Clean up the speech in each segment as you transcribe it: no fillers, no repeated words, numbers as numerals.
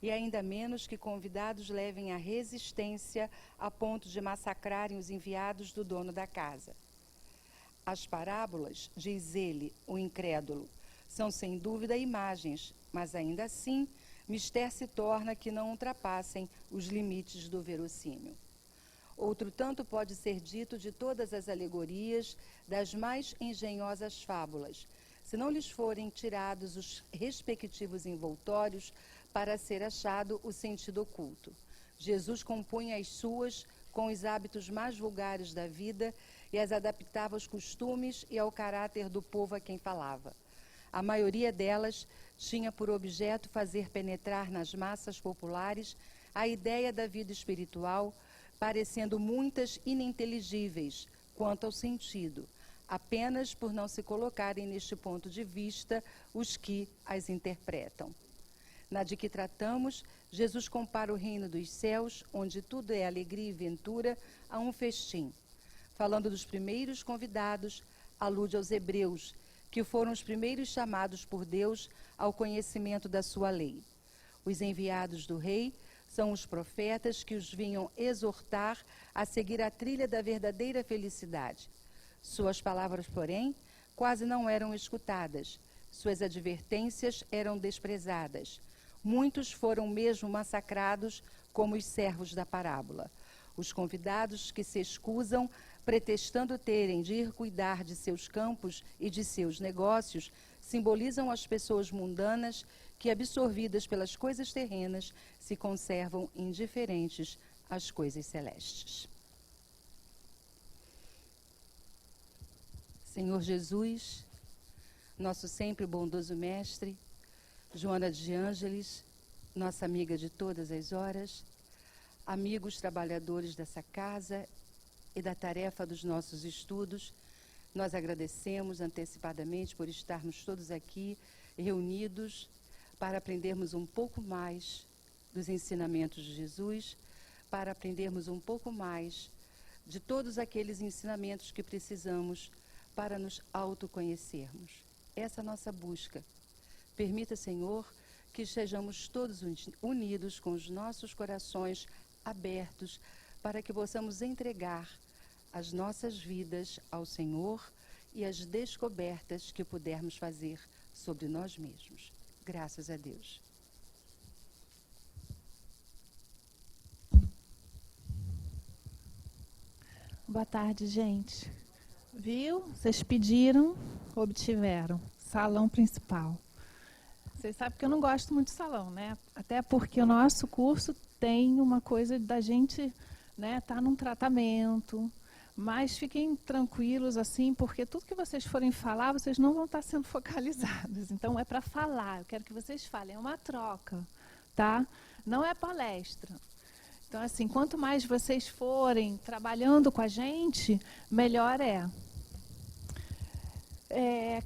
e ainda menos que convidados levem a resistência a ponto de massacrarem os enviados do dono da casa. As parábolas, diz ele, o incrédulo, são sem dúvida imagens, mas ainda assim, mister se torna que não ultrapassem os limites do verossímil. Outro tanto pode ser dito de todas as alegorias, das mais engenhosas fábulas, se não lhes forem tirados os respectivos envoltórios para ser achado o sentido oculto. Jesus compunha as suas com os hábitos mais vulgares da vida e as adaptava aos costumes e ao caráter do povo a quem falava. A maioria delas tinha por objeto fazer penetrar nas massas populares a ideia da vida espiritual, parecendo muitas ininteligíveis quanto ao sentido, apenas por não se colocarem neste ponto de vista os que as interpretam. Na de que tratamos, Jesus compara o reino dos céus, onde tudo é alegria e ventura, a um festim. Falando dos primeiros convidados, alude aos hebreus, que foram os primeiros chamados por Deus ao conhecimento da sua lei. Os enviados do rei são os profetas que os vinham exortar a seguir a trilha da verdadeira felicidade. Suas palavras, porém, quase não eram escutadas. Suas advertências eram desprezadas. Muitos foram mesmo massacrados como os servos da parábola. Os convidados que se escusam, pretextando terem de ir cuidar de seus campos e de seus negócios, simbolizam as pessoas mundanas que, absorvidas pelas coisas terrenas, se conservam indiferentes às coisas celestes. Senhor Jesus, nosso sempre bondoso Mestre, Joana de Ângeles, nossa amiga de todas as horas, amigos trabalhadores dessa casa e da tarefa dos nossos estudos, nós agradecemos antecipadamente por estarmos todos aqui reunidos para aprendermos um pouco mais dos ensinamentos de Jesus, para aprendermos um pouco mais de todos aqueles ensinamentos que precisamos para nos autoconhecermos. Essa é a nossa busca. Permita, Senhor, que estejamos todos unidos com os nossos corações abertos para que possamos entregar as nossas vidas ao Senhor e as descobertas que pudermos fazer sobre nós mesmos. Graças a Deus. Boa tarde, gente. Viu? Vocês pediram, obtiveram. Salão principal. Vocês sabem que eu não gosto muito de salão, né? Até porque o nosso curso tem uma coisa da gente, né, tá num tratamento. Mas fiquem tranquilos, assim, porque tudo que vocês forem falar, vocês não vão estar sendo focalizados. Então, é para falar. Eu quero que vocês falem. É uma troca, tá? Não é palestra. Então, assim, quanto mais vocês forem trabalhando com a gente, melhor é.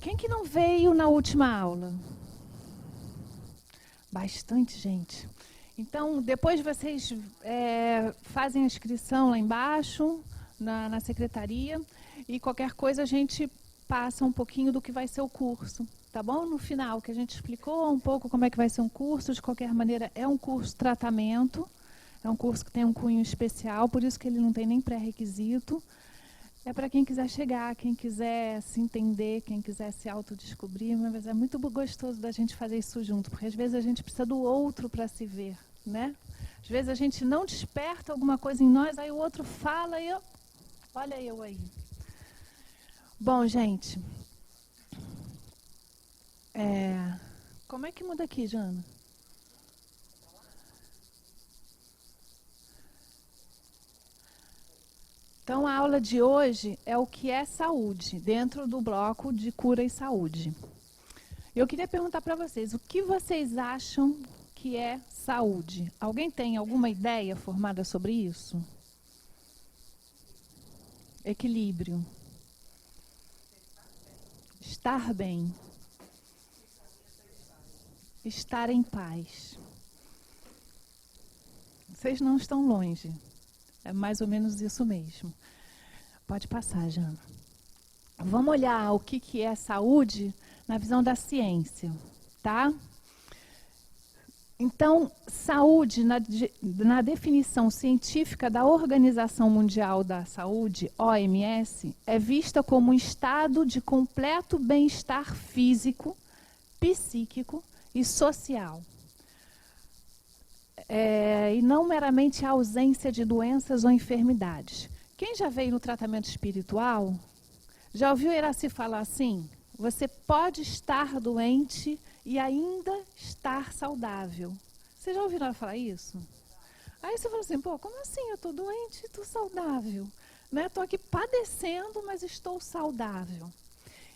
Quem que não veio na última aula? Bastante gente. Então, depois vocês fazem a inscrição lá embaixo, na secretaria, e qualquer coisa a gente passa um pouquinho do que vai ser o curso, tá bom? No final, que a gente explicou um pouco como é que vai ser um curso, de qualquer maneira é um curso tratamento, é um curso que tem um cunho especial, por isso que ele não tem nem pré-requisito. É para quem quiser chegar, quem quiser se entender, quem quiser se autodescobrir, mas é muito gostoso da gente fazer isso junto, porque às vezes a gente precisa do outro para se ver, né? Às vezes a gente não desperta alguma coisa em nós, aí o outro fala e olha eu aí. Bom, gente, como é que muda aqui, Jana? Então, a aula de hoje é o que é saúde, dentro do bloco de cura e saúde. Eu queria perguntar para vocês, o que vocês acham que é saúde? Alguém tem alguma ideia formada sobre isso? Equilíbrio. Estar bem. Estar em paz. Vocês não estão longe. É mais ou menos isso mesmo. Pode passar, Jana. Vamos olhar o que é saúde na visão da ciência, tá? Então, saúde, na definição científica da Organização Mundial da Saúde, OMS, é vista como um estado de completo bem-estar físico, psíquico e social. E não meramente a ausência de doenças ou enfermidades. Quem já veio no tratamento espiritual, já ouviu Iraci falar assim? Você pode estar doente e ainda estar saudável. Vocês já ouviram ela falar isso? Aí você fala assim, pô, como assim? Eu estou doente e estou saudável. Estou aqui padecendo, mas estou saudável.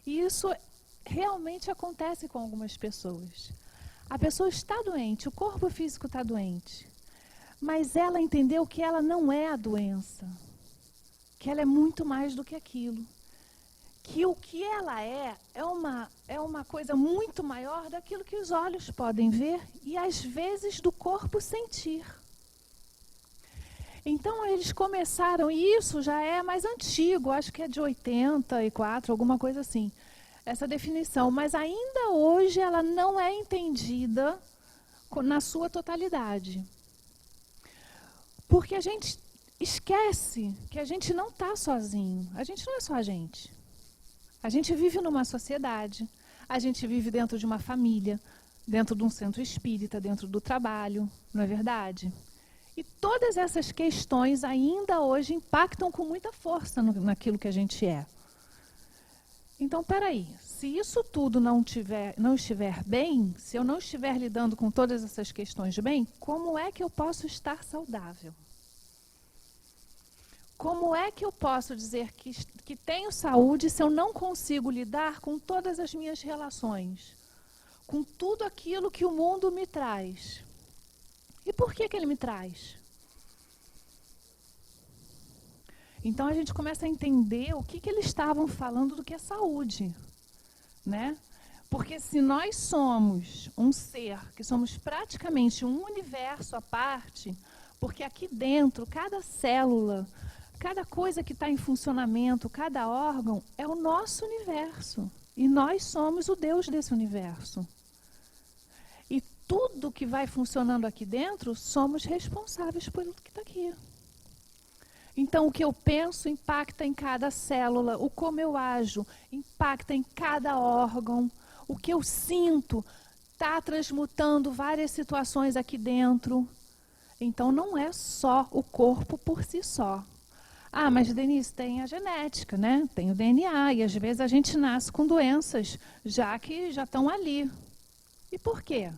E isso realmente acontece com algumas pessoas. A pessoa está doente, o corpo físico está doente. Mas ela entendeu que ela não é a doença. Que ela é muito mais do que aquilo. Que o que ela é uma coisa muito maior daquilo que os olhos podem ver e, às vezes, do corpo sentir. Então, eles começaram, e isso já é mais antigo, acho que é de 84, alguma coisa assim, essa definição. Mas ainda hoje ela não é entendida na sua totalidade. Porque a gente esquece que a gente não está sozinho, a gente não é só a gente. A gente vive numa sociedade, a gente vive dentro de uma família, dentro de um centro espírita, dentro do trabalho, não é verdade? E todas essas questões ainda hoje impactam com muita força naquilo que a gente é. Então, peraí, se isso tudo não estiver bem, se eu não estiver lidando com todas essas questões de bem, como é que eu posso estar saudável? Como é que eu posso dizer que tenho saúde se eu não consigo lidar com todas as minhas relações? Com tudo aquilo que o mundo me traz? E por que ele me traz? Então a gente começa a entender o que eles estavam falando do que é saúde, né? Porque se nós somos um ser, que somos praticamente um universo à parte, porque aqui dentro, cada célula, cada coisa que está em funcionamento, cada órgão, é o nosso universo. E nós somos o Deus desse universo. E tudo que vai funcionando aqui dentro, somos responsáveis por tudo que está aqui. Então, o que eu penso impacta em cada célula, o como eu ajo impacta em cada órgão, o que eu sinto está transmutando várias situações aqui dentro. Então, não é só o corpo por si só. Ah, mas Denise, tem a genética, né? Tem o DNA, e às vezes a gente nasce com doenças, já que já estão ali. E por quê?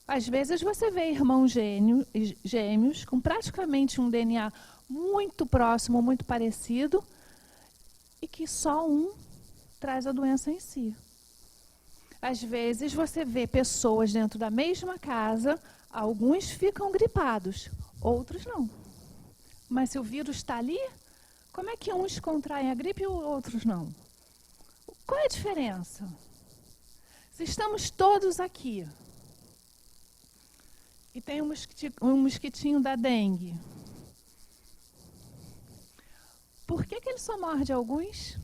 Às vezes você vê irmãos gêmeos com praticamente um DNA muito próximo, muito parecido, e que só um traz a doença em si. Às vezes você vê pessoas dentro da mesma casa, alguns ficam gripados, outros não. Mas se o vírus está ali, como é que uns contraem a gripe e outros não? Qual é a diferença? Se estamos todos aqui e tem um mosquitinho da dengue, por que ele só morde alguns?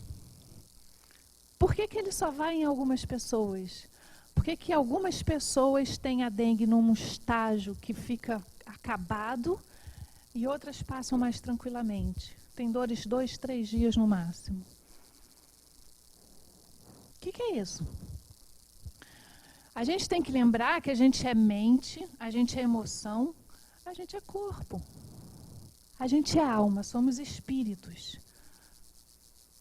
Por que ele só vai em algumas pessoas? Por que algumas pessoas têm a dengue num estágio que fica acabado e outras passam mais tranquilamente? Tem dores 2, 3 dias no máximo. O que é isso? A gente tem que lembrar que a gente é mente, a gente é emoção, a gente é corpo. A gente é alma, somos espíritos.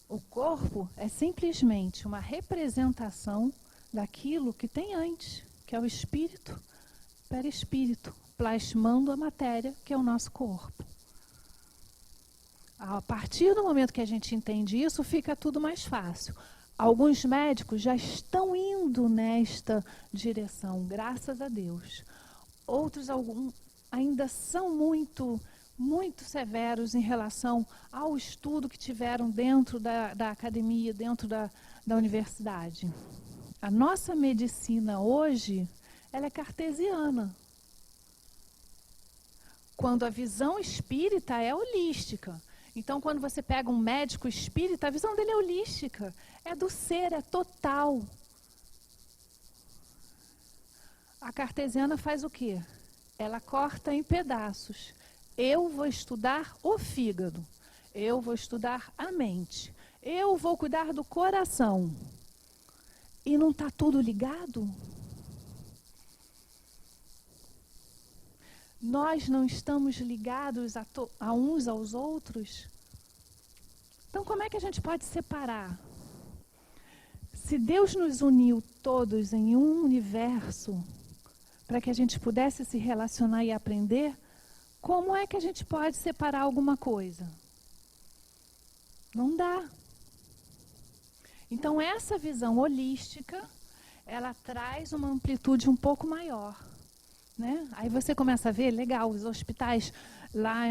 O corpo é simplesmente uma representação daquilo que tem antes, que é o espírito, perispírito, plasmando a matéria, que é o nosso corpo. A partir do momento que a gente entende isso, fica tudo mais fácil. Alguns médicos já estão indo nesta direção, graças a Deus. Outros ainda são muito severos em relação ao estudo que tiveram dentro da academia, dentro da universidade. A nossa medicina hoje, ela é cartesiana. Quando a visão espírita é holística. Então, quando você pega um médico espírita, a visão dele é holística. É do ser, é total. A cartesiana faz o quê? Ela corta em pedaços. Eu vou estudar o fígado. Eu vou estudar a mente. Eu vou cuidar do coração. E não está tudo ligado? Nós não estamos ligados a uns aos outros? Então, como é que a gente pode separar? Se Deus nos uniu todos em um universo, para que a gente pudesse se relacionar e aprender, como é que a gente pode separar alguma coisa? Não dá. Então, essa visão holística, ela traz uma amplitude um pouco maior. Né? Aí você começa a ver, legal, os hospitais lá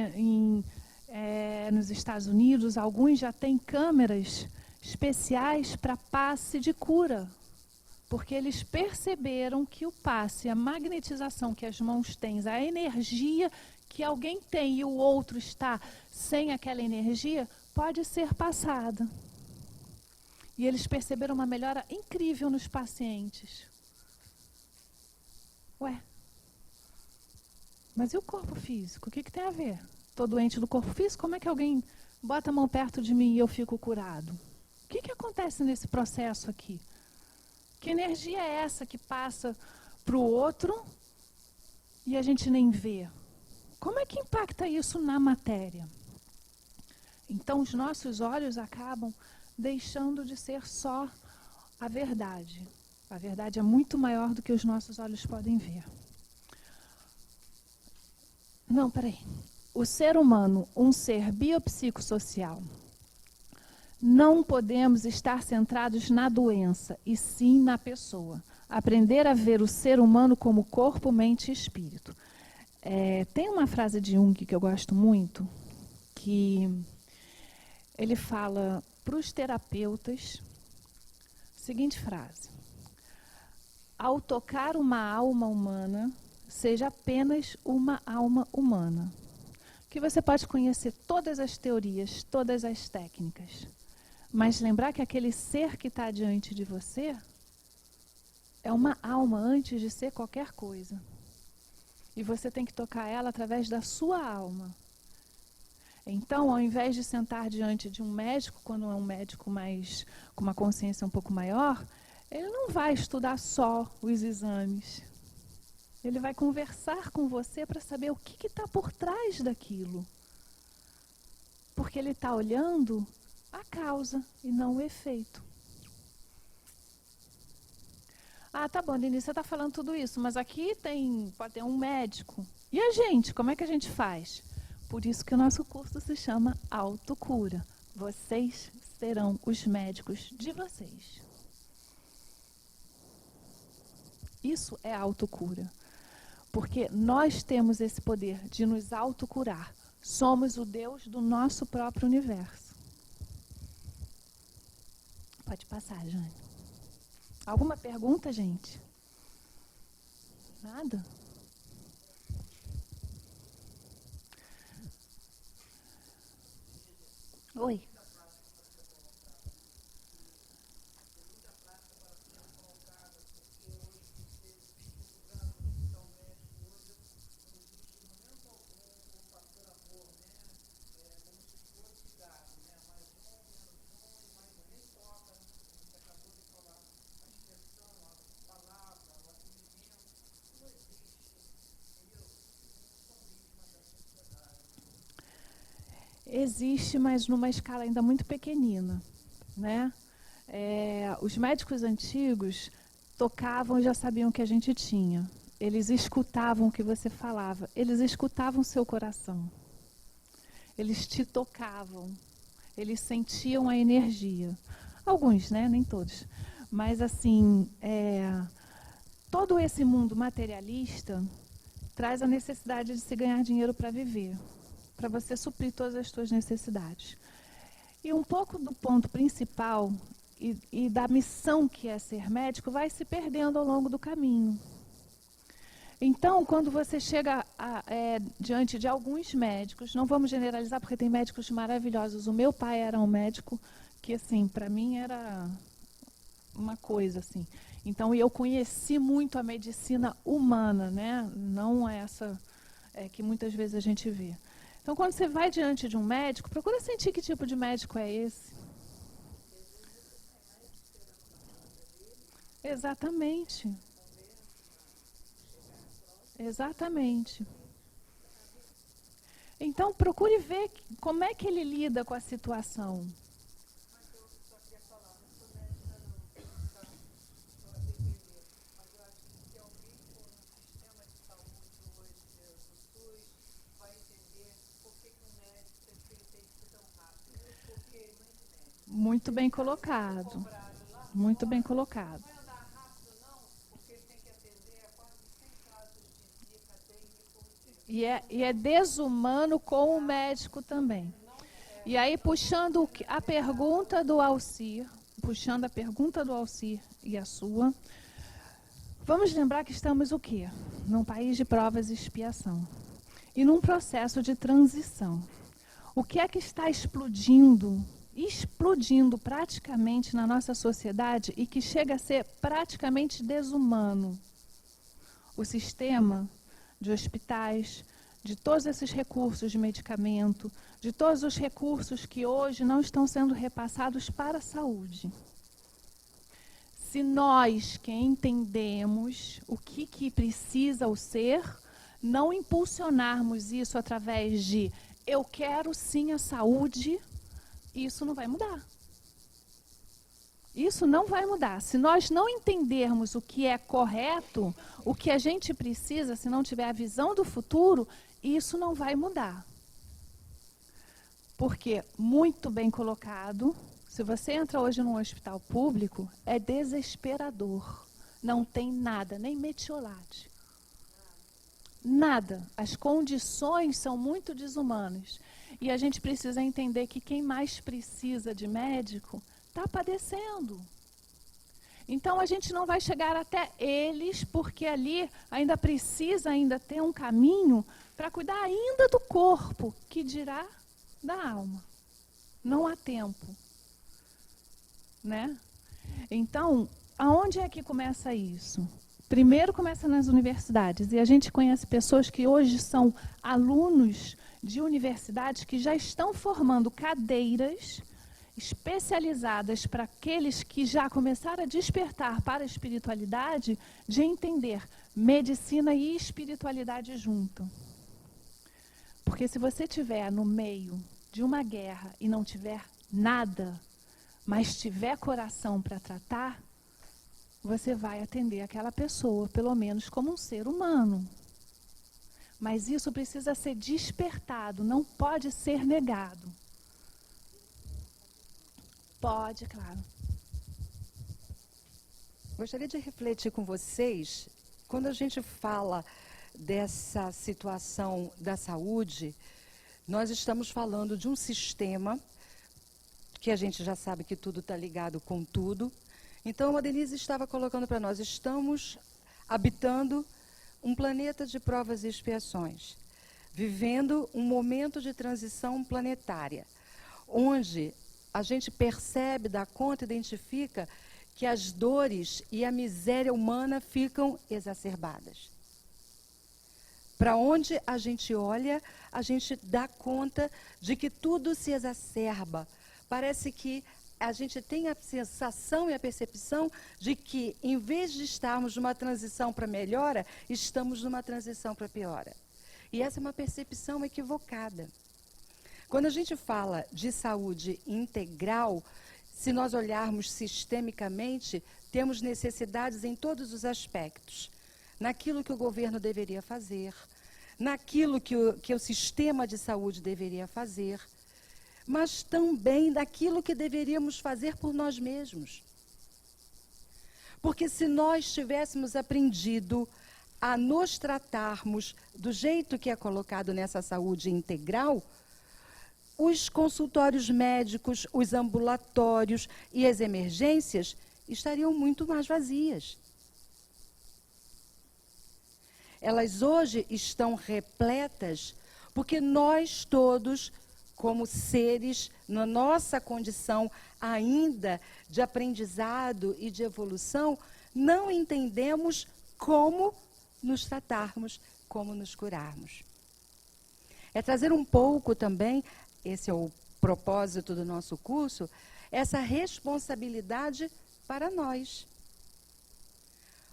nos Estados Unidos, alguns já têm câmeras especiais para passe de cura, porque eles perceberam que o passe, a magnetização que as mãos têm, a energia que alguém tem e o outro está sem aquela energia, pode ser passada. E eles perceberam uma melhora incrível nos pacientes. Ué, mas e o corpo físico? O que tem a ver? Estou doente do corpo físico, como é que alguém bota a mão perto de mim e eu fico curado? O que acontece nesse processo aqui? Que energia é essa que passa para o outro e a gente nem vê? Como é que impacta isso na matéria? Então, os nossos olhos acabam deixando de ser só a verdade. A verdade é muito maior do que os nossos olhos podem ver. Não, peraí. O ser humano, um ser biopsicossocial. Não podemos estar centrados na doença, e sim na pessoa. Aprender a ver o ser humano como corpo, mente e espírito. Tem uma frase de Jung que eu gosto muito, que ele fala para os terapeutas, seguinte frase: ao tocar uma alma humana, seja apenas uma alma humana. Que você pode conhecer todas as teorias, todas as técnicas, mas lembrar que aquele ser que está diante de você é uma alma antes de ser qualquer coisa. E você tem que tocar ela através da sua alma. Então, ao invés de sentar diante de um médico, quando é um médico mais com uma consciência um pouco maior, ele não vai estudar só os exames. Ele vai conversar com você para saber o que está por trás daquilo. Porque ele está olhando a causa e não o efeito. Ah, tá bom, Denise, você está falando tudo isso, mas aqui pode ter um médico. E a gente, como é que a gente faz? Por isso que o nosso curso se chama Autocura. Vocês serão os médicos de vocês. Isso é autocura. Porque nós temos esse poder de nos autocurar. Somos o Deus do nosso próprio universo. Pode passar, Jane. Alguma pergunta, gente? Nada? Oi. Existe, mas numa escala ainda muito pequenina, né? Os médicos antigos tocavam e já sabiam o que a gente tinha. Eles escutavam o que você falava. Eles escutavam o seu coração. Eles te tocavam. Eles sentiam a energia. Alguns, né? Nem todos. Mas, assim, todo esse mundo materialista traz a necessidade de se ganhar dinheiro para viver, para você suprir todas as suas necessidades. E um pouco do ponto principal e da missão que é ser médico vai se perdendo ao longo do caminho. Então, quando você chega diante de alguns médicos, não vamos generalizar porque tem médicos maravilhosos. O meu pai era um médico que, assim, para mim era uma coisa assim. Então, eu conheci muito a medicina humana, né? Não essa que muitas vezes a gente vê. Então, quando você vai diante de um médico, procura sentir que tipo de médico é esse. Exatamente. Exatamente. Então, procure ver como é que ele lida com a situação. Muito bem colocado. Muito bem colocado. E é desumano com o médico também. E aí, puxando a pergunta do Alcir e a sua, vamos lembrar que estamos o quê? Num país de provas e expiação. E num processo de transição. O que é que está explodindo praticamente na nossa sociedade e que chega a ser praticamente desumano? O sistema de hospitais, de todos esses recursos de medicamento, de todos os recursos que hoje não estão sendo repassados para a saúde. Se nós que entendemos o que precisa o ser, não impulsionarmos isso através de eu quero sim a saúde, isso não vai mudar. Isso não vai mudar. Se nós não entendermos o que é correto, o que a gente precisa, se não tiver a visão do futuro, isso não vai mudar. Porque, muito bem colocado, se você entra hoje num hospital público, é desesperador. Não tem nada, nem metiolate. Nada. As condições são muito desumanas. E a gente precisa entender que quem mais precisa de médico está padecendo. Então, a gente não vai chegar até eles, porque ali ainda precisa ter um caminho para cuidar ainda do corpo, que dirá da alma. Não há tempo. Né? Então, aonde é que começa isso? Primeiro começa nas universidades, e a gente conhece pessoas que hoje são alunos de universidades que já estão formando cadeiras especializadas para aqueles que já começaram a despertar para a espiritualidade, de entender medicina e espiritualidade junto. Porque se você estiver no meio de uma guerra e não tiver nada, mas tiver coração para tratar, você vai atender aquela pessoa, pelo menos como um ser humano. Mas isso precisa ser despertado, não pode ser negado. Pode, claro. Gostaria de refletir com vocês, quando a gente fala dessa situação da saúde, nós estamos falando de um sistema que a gente já sabe que tudo está ligado com tudo. Então, a Denise estava colocando para nós, estamos habitando um planeta de provas e expiações, vivendo um momento de transição planetária, onde a gente percebe, dá conta, identifica que as dores e a miséria humana ficam exacerbadas. Para onde a gente olha, a gente dá conta de que tudo se exacerba. Parece que a gente tem a sensação e a percepção de que, em vez de estarmos numa transição para melhora, estamos numa transição para piora. E essa é uma percepção equivocada. Quando a gente fala de saúde integral, se nós olharmos sistemicamente, temos necessidades em todos os aspectos. Naquilo que o governo deveria fazer, naquilo que o sistema de saúde deveria fazer, mas também daquilo que deveríamos fazer por nós mesmos. Porque se nós tivéssemos aprendido a nos tratarmos do jeito que é colocado nessa saúde integral, os consultórios médicos, os ambulatórios e as emergências estariam muito mais vazias. Elas hoje estão repletas porque nós todos como seres, na nossa condição ainda de aprendizado e de evolução, não entendemos como nos tratarmos, como nos curarmos. É trazer um pouco também, esse é o propósito do nosso curso, essa responsabilidade para nós.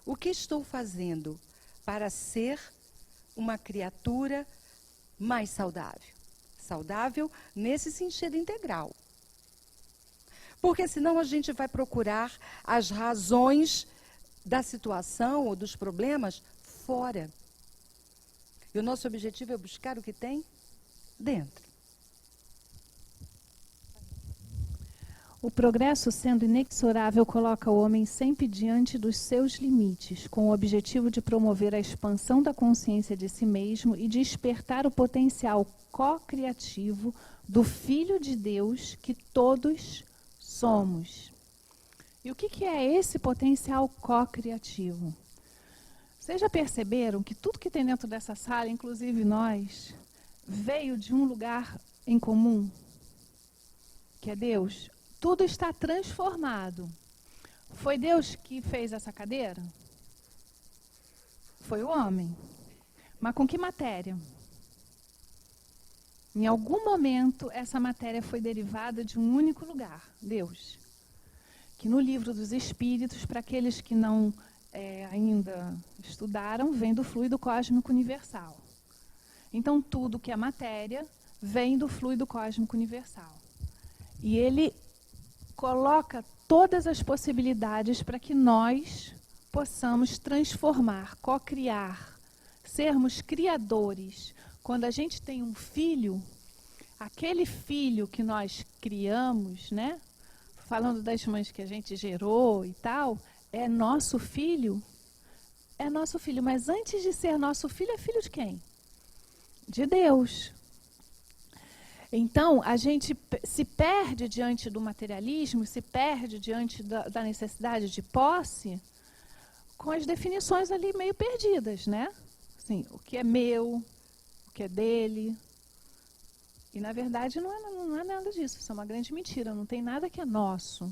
O que estou fazendo para ser uma criatura mais saudável? Saudável nesse sentido integral. Porque senão a gente vai procurar as razões da situação ou dos problemas fora. E o nosso objetivo é buscar o que tem dentro. O progresso, sendo inexorável, coloca o homem sempre diante dos seus limites, com o objetivo de promover a expansão da consciência de si mesmo e despertar o potencial co-criativo do Filho de Deus que todos somos. E o que é esse potencial co-criativo? Vocês já perceberam que tudo que tem dentro dessa sala, inclusive nós, veio de um lugar em comum, que é Deus? Tudo está transformado. Foi Deus que fez essa cadeira? Foi o homem. Mas com que matéria? Em algum momento, essa matéria foi derivada de um único lugar, Deus. Que no livro dos Espíritos, para aqueles que não ainda estudaram, vem do fluido cósmico universal. Então, tudo que é matéria vem do fluido cósmico universal. E ele coloca todas as possibilidades para que nós possamos transformar, co-criar, sermos criadores. Quando a gente tem um filho, aquele filho que nós criamos, né? Falando das mães que a gente gerou e tal, é nosso filho. É nosso filho, mas antes de ser nosso filho, é filho de quem? De Deus. Então, a gente se perde diante do materialismo, se perde diante da necessidade de posse, com as definições ali meio perdidas, né? Assim, o que é meu, o que é dele. E, na verdade, não é nada disso. Isso é uma grande mentira. Não tem nada que é nosso.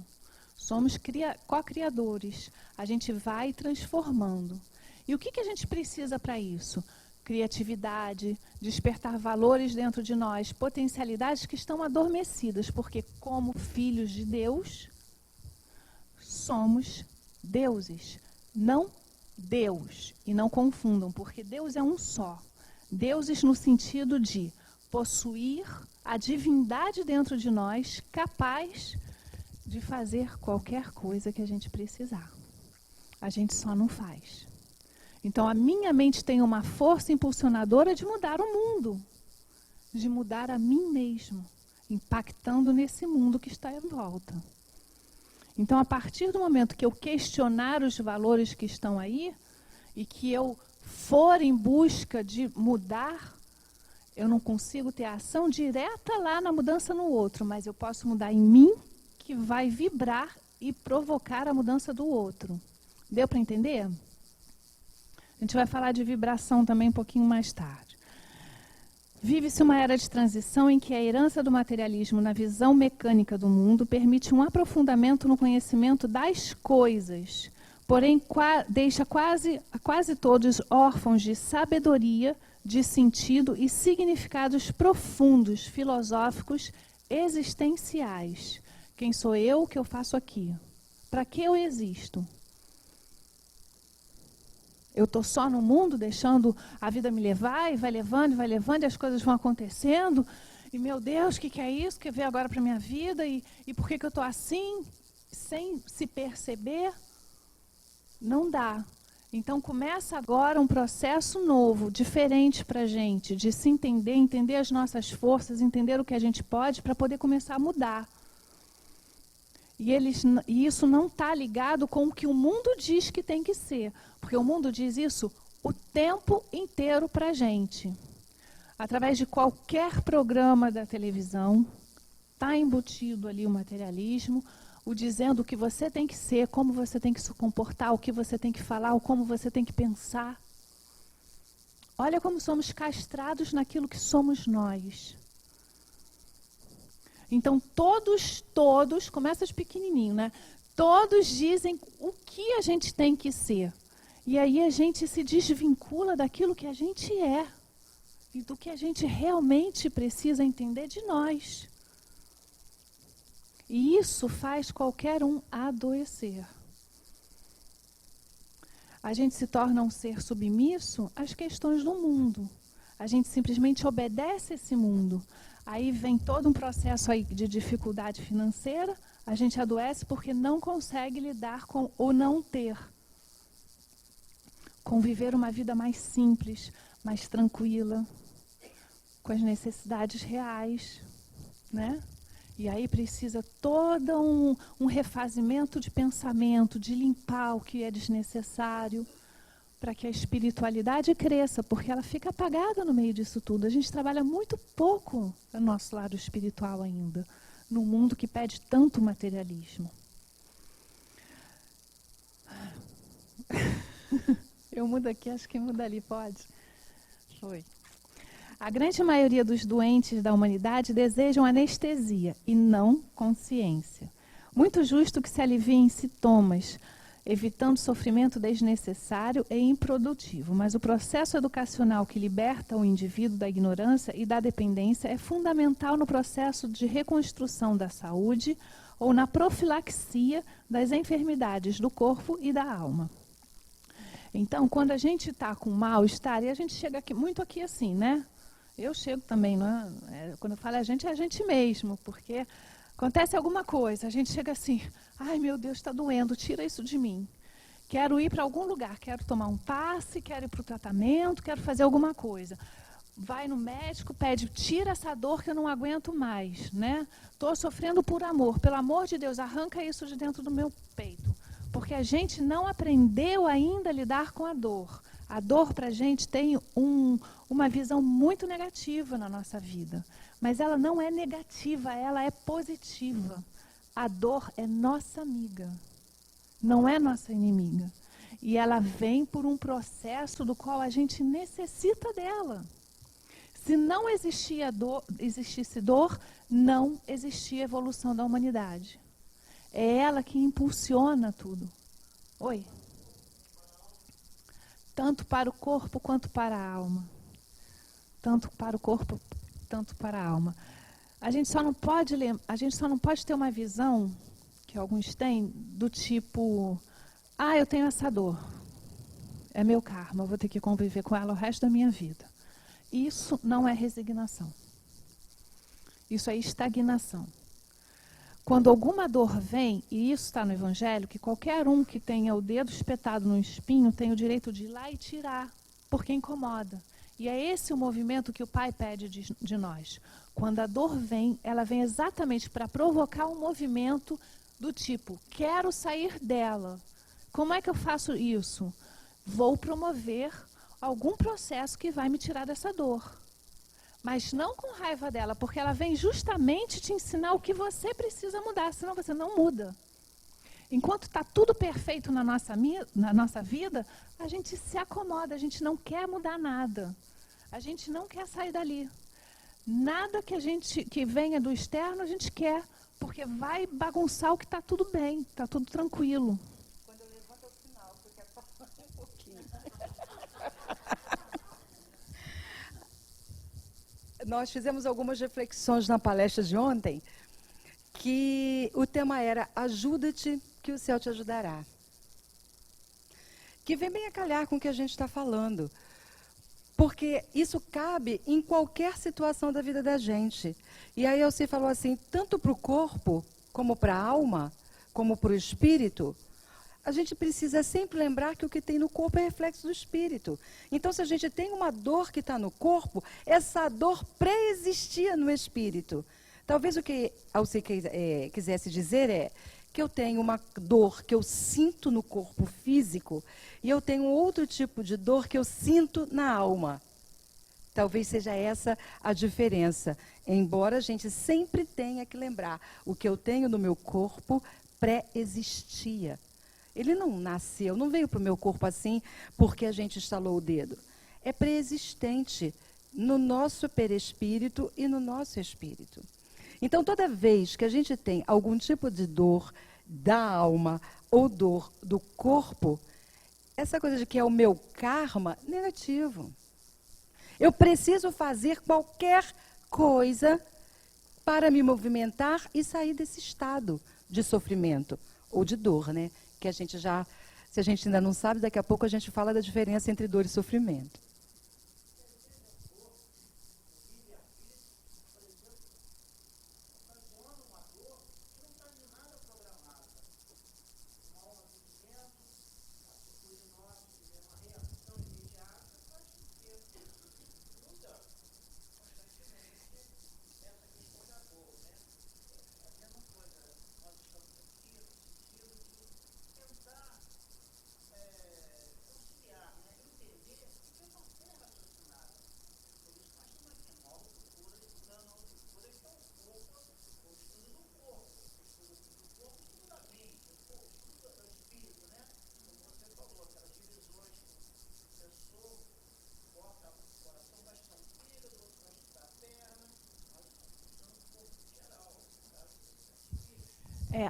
Somos co-criadores. A gente vai transformando. E o que a gente precisa para isso? Criatividade, despertar valores dentro de nós, potencialidades que estão adormecidas, porque como filhos de Deus, somos deuses, não Deus. E não confundam, porque Deus é um só. Deuses no sentido de possuir a divindade dentro de nós, capaz de fazer qualquer coisa que a gente precisar. A gente só não faz. Então, a minha mente tem uma força impulsionadora de mudar o mundo, de mudar a mim mesmo, impactando nesse mundo que está em volta. Então, a partir do momento que eu questionar os valores que estão aí e que eu for em busca de mudar, eu não consigo ter ação direta lá na mudança no outro, mas eu posso mudar em mim, que vai vibrar e provocar a mudança do outro. Deu para entender? A gente vai falar de vibração também um pouquinho mais tarde. Vive-se uma era de transição em que a herança do materialismo na visão mecânica do mundo permite um aprofundamento no conhecimento das coisas, porém deixa quase todos órfãos de sabedoria, de sentido e significados profundos, filosóficos, existenciais. Quem sou eu? O que eu faço aqui? Para que eu existo? Eu estou só no mundo, deixando a vida me levar, e vai levando, e as coisas vão acontecendo. E, meu Deus, o que é isso? Que veio agora para a minha vida? E por que eu estou assim? Sem se perceber? Não dá. Então, começa agora um processo novo, diferente para a gente, de se entender, entender as nossas forças, entender o que a gente pode, para poder começar a mudar. E isso não está ligado com o que o mundo diz que tem que ser. Porque o mundo diz isso o tempo inteiro para a gente. Através de qualquer programa da televisão, está embutido ali o materialismo, o dizendo o que você tem que ser, como você tem que se comportar, o que você tem que falar, como você tem que pensar. Olha como somos castrados naquilo que somos nós. Então, todos, começa de pequenininho, né? Todos dizem o que a gente tem que ser. E aí a gente se desvincula daquilo que a gente é e do que a gente realmente precisa entender de nós. E isso faz qualquer um adoecer. A gente se torna um ser submisso às questões do mundo. A gente simplesmente obedece esse mundo. Aí vem todo um processo aí de dificuldade financeira, a gente adoece porque não consegue lidar com o não ter. Com viver uma vida mais simples, mais tranquila, com as necessidades reais, né? E aí precisa todo um refazimento de pensamento, de limpar o que é desnecessário, para que a espiritualidade cresça, porque ela fica apagada no meio disso tudo. A gente trabalha muito pouco no nosso lado espiritual ainda, num mundo que pede tanto materialismo. Eu mudo aqui, acho que muda ali, pode? Foi. A grande maioria dos doentes da humanidade desejam anestesia e não consciência. Muito justo que se aliviem sintomas, evitando sofrimento desnecessário e improdutivo. Mas o processo educacional que liberta o indivíduo da ignorância e da dependência é fundamental no processo de reconstrução da saúde ou na profilaxia das enfermidades do corpo e da alma. Então, quando a gente está com mal-estar, e a gente chega aqui, muito aqui assim, né? Eu chego também, não é? Quando eu falo a gente, é a gente mesmo, porque acontece alguma coisa, a gente chega assim, ai meu Deus, está doendo, tira isso de mim. Quero ir para algum lugar, quero tomar um passe, quero ir para o tratamento, quero fazer alguma coisa. Vai no médico, pede, tira essa dor que eu não aguento mais, né? Estou sofrendo por amor, pelo amor de Deus, arranca isso de dentro do meu peito. Porque a gente não aprendeu ainda a lidar com a dor. A dor para a gente tem uma visão muito negativa na nossa vida. Mas ela não é negativa, ela é positiva. A dor é nossa amiga, não é nossa inimiga. E ela vem por um processo do qual a gente necessita dela. Se não existisse dor, não existia evolução da humanidade. É ela que impulsiona tudo. Oi? Tanto para o corpo quanto para a alma. Tanto para o corpo, tanto para a alma. A gente só não pode ter uma visão, que alguns têm, do tipo, eu tenho essa dor. É meu karma, eu vou ter que conviver com ela o resto da minha vida. Isso não é resignação. Isso é estagnação. Quando alguma dor vem, e isso está no Evangelho, que qualquer um que tenha o dedo espetado no espinho tem o direito de ir lá e tirar, porque incomoda. E é esse o movimento que o Pai pede de nós. Quando a dor vem, ela vem exatamente para provocar um movimento do tipo, quero sair dela. Como é que eu faço isso? Vou promover algum processo que vai me tirar dessa dor. Mas não com raiva dela, porque ela vem justamente te ensinar o que você precisa mudar, senão você não muda. Enquanto está tudo perfeito na nossa vida, a gente se acomoda, a gente não quer mudar nada. A gente não quer sair dali. Nada que venha do externo a gente quer, porque vai bagunçar o que está tudo bem, está tudo tranquilo. Quando eu levanto é o sinal, porque eu quero falar um pouquinho. Nós fizemos algumas reflexões na palestra de ontem, que o tema era ajuda-te que o céu te ajudará. Que vem bem a calhar com o que a gente está falando. Porque isso cabe em qualquer situação da vida da gente. E aí você falou assim, tanto para o corpo, como para a alma, como para o espírito, a gente precisa sempre lembrar que o que tem no corpo é reflexo do espírito. Então, se a gente tem uma dor que está no corpo, essa dor pré-existia no espírito. Talvez o que Alci quisesse dizer é que eu tenho uma dor que eu sinto no corpo físico e eu tenho outro tipo de dor que eu sinto na alma. Talvez seja essa a diferença. Embora a gente sempre tenha que lembrar, o que eu tenho no meu corpo pré-existia. Ele não nasceu, não veio para o meu corpo assim porque a gente estalou o dedo. É pré-existente no nosso perispírito e no nosso espírito. Então, toda vez que a gente tem algum tipo de dor da alma ou dor do corpo, essa coisa de que é o meu karma, negativo. Eu preciso fazer qualquer coisa para me movimentar e sair desse estado de sofrimento ou de dor, né? Que a gente já, se a gente ainda não sabe, daqui a pouco a gente fala da diferença entre dor e sofrimento.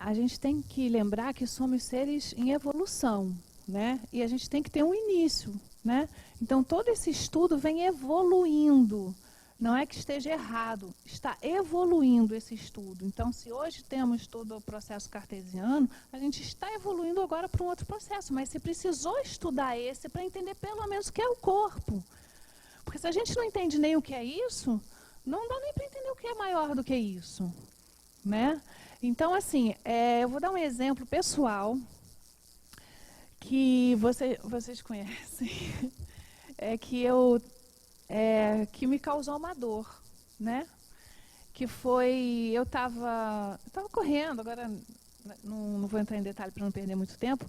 A gente tem que lembrar que somos seres em evolução, né? E a gente tem que ter um início, né? Então, todo esse estudo vem evoluindo. Não é que esteja errado, está evoluindo esse estudo. Então, se hoje temos todo o processo cartesiano, a gente está evoluindo agora para um outro processo, mas você precisou estudar esse para entender pelo menos o que é o corpo. Porque se a gente não entende nem o que é isso, não dá nem para entender o que é maior do que isso, né? Então, assim, eu vou dar um exemplo pessoal que vocês conhecem, que me causou uma dor, né? Que foi, eu estava correndo, agora não vou entrar em detalhe para não perder muito tempo,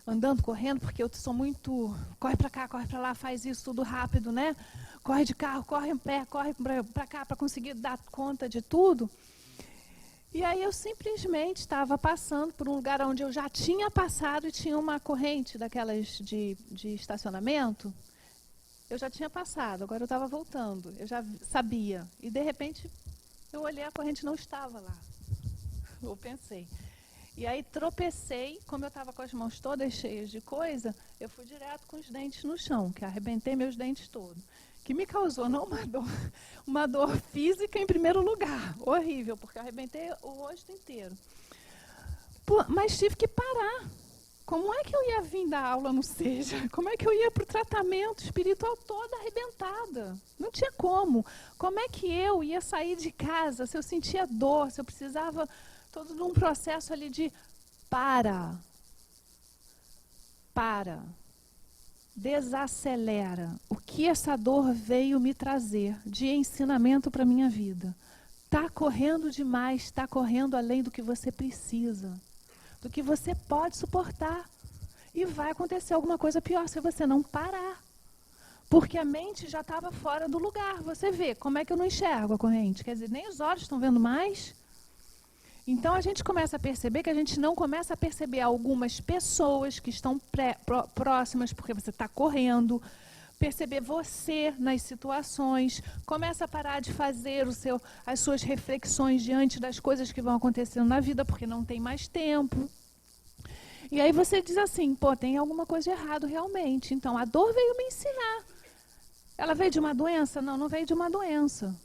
andando, correndo, porque eu sou muito, corre para cá, corre para lá, faz isso tudo rápido, né? Corre de carro, corre em pé, corre para cá para conseguir dar conta de tudo. E aí eu simplesmente estava passando por um lugar onde eu já tinha passado e tinha uma corrente daquelas de estacionamento. Eu já tinha passado, agora eu estava voltando, eu já sabia. E de repente eu olhei, a corrente não estava lá. Eu pensei. E aí tropecei, como eu estava com as mãos todas cheias de coisa, eu fui direto com os dentes no chão, que arrebentei meus dentes todos. Que me causou não uma dor física em primeiro lugar, horrível, porque eu arrebentei o rosto inteiro. Mas tive que parar. Como é que eu ia vir da aula no SEJA? Como é que eu ia para o tratamento espiritual toda arrebentada? Não tinha como. Como é que eu ia sair de casa se eu sentia dor, se eu precisava todo num processo ali de para, desacelera. O que essa dor veio me trazer de ensinamento para a minha vida? Está correndo demais, está correndo além do que você precisa, do que você pode suportar. E vai acontecer alguma coisa pior se você não parar. Porque a mente já estava fora do lugar. Você vê, como é que eu não enxergo a corrente? Quer dizer, nem os olhos estão vendo mais. Então, a gente começa a perceber que a gente não começa a perceber algumas pessoas que estão próximas, porque você está correndo, perceber você nas situações, começa a parar de fazer as suas reflexões diante das coisas que vão acontecendo na vida, porque não tem mais tempo. E aí você diz assim, pô, tem alguma coisa de errado realmente. Então, a dor veio me ensinar. Ela veio de uma doença? Não, não veio de uma doença.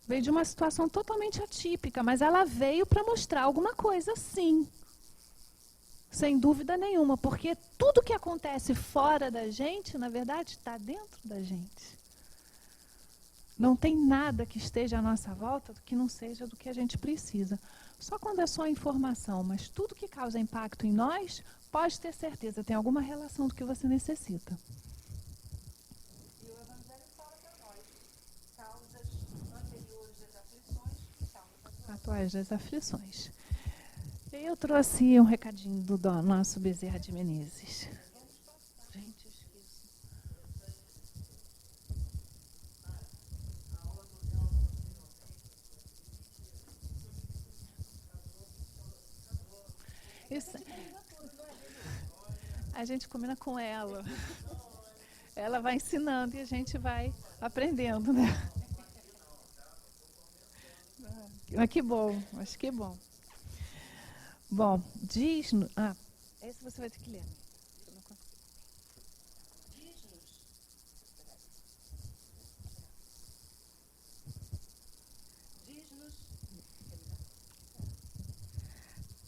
Veio de uma situação totalmente atípica, mas ela veio para mostrar alguma coisa, sim. Sem dúvida nenhuma, porque tudo que acontece fora da gente, na verdade, está dentro da gente. Não tem nada que esteja à nossa volta que não seja do que a gente precisa. Só quando é só informação, mas tudo que causa impacto em nós, pode ter certeza, tem alguma relação do que você necessita. Atuais das aflições. E eu trouxe um recadinho do nosso Bezerra de Menezes. Gente, esqueci. Isso. A gente combina com ela. Ela vai ensinando e a gente vai aprendendo, né? Mas que bom, acho que é bom. Bom, diz... esse você vai ter que ler. Eu não consigo.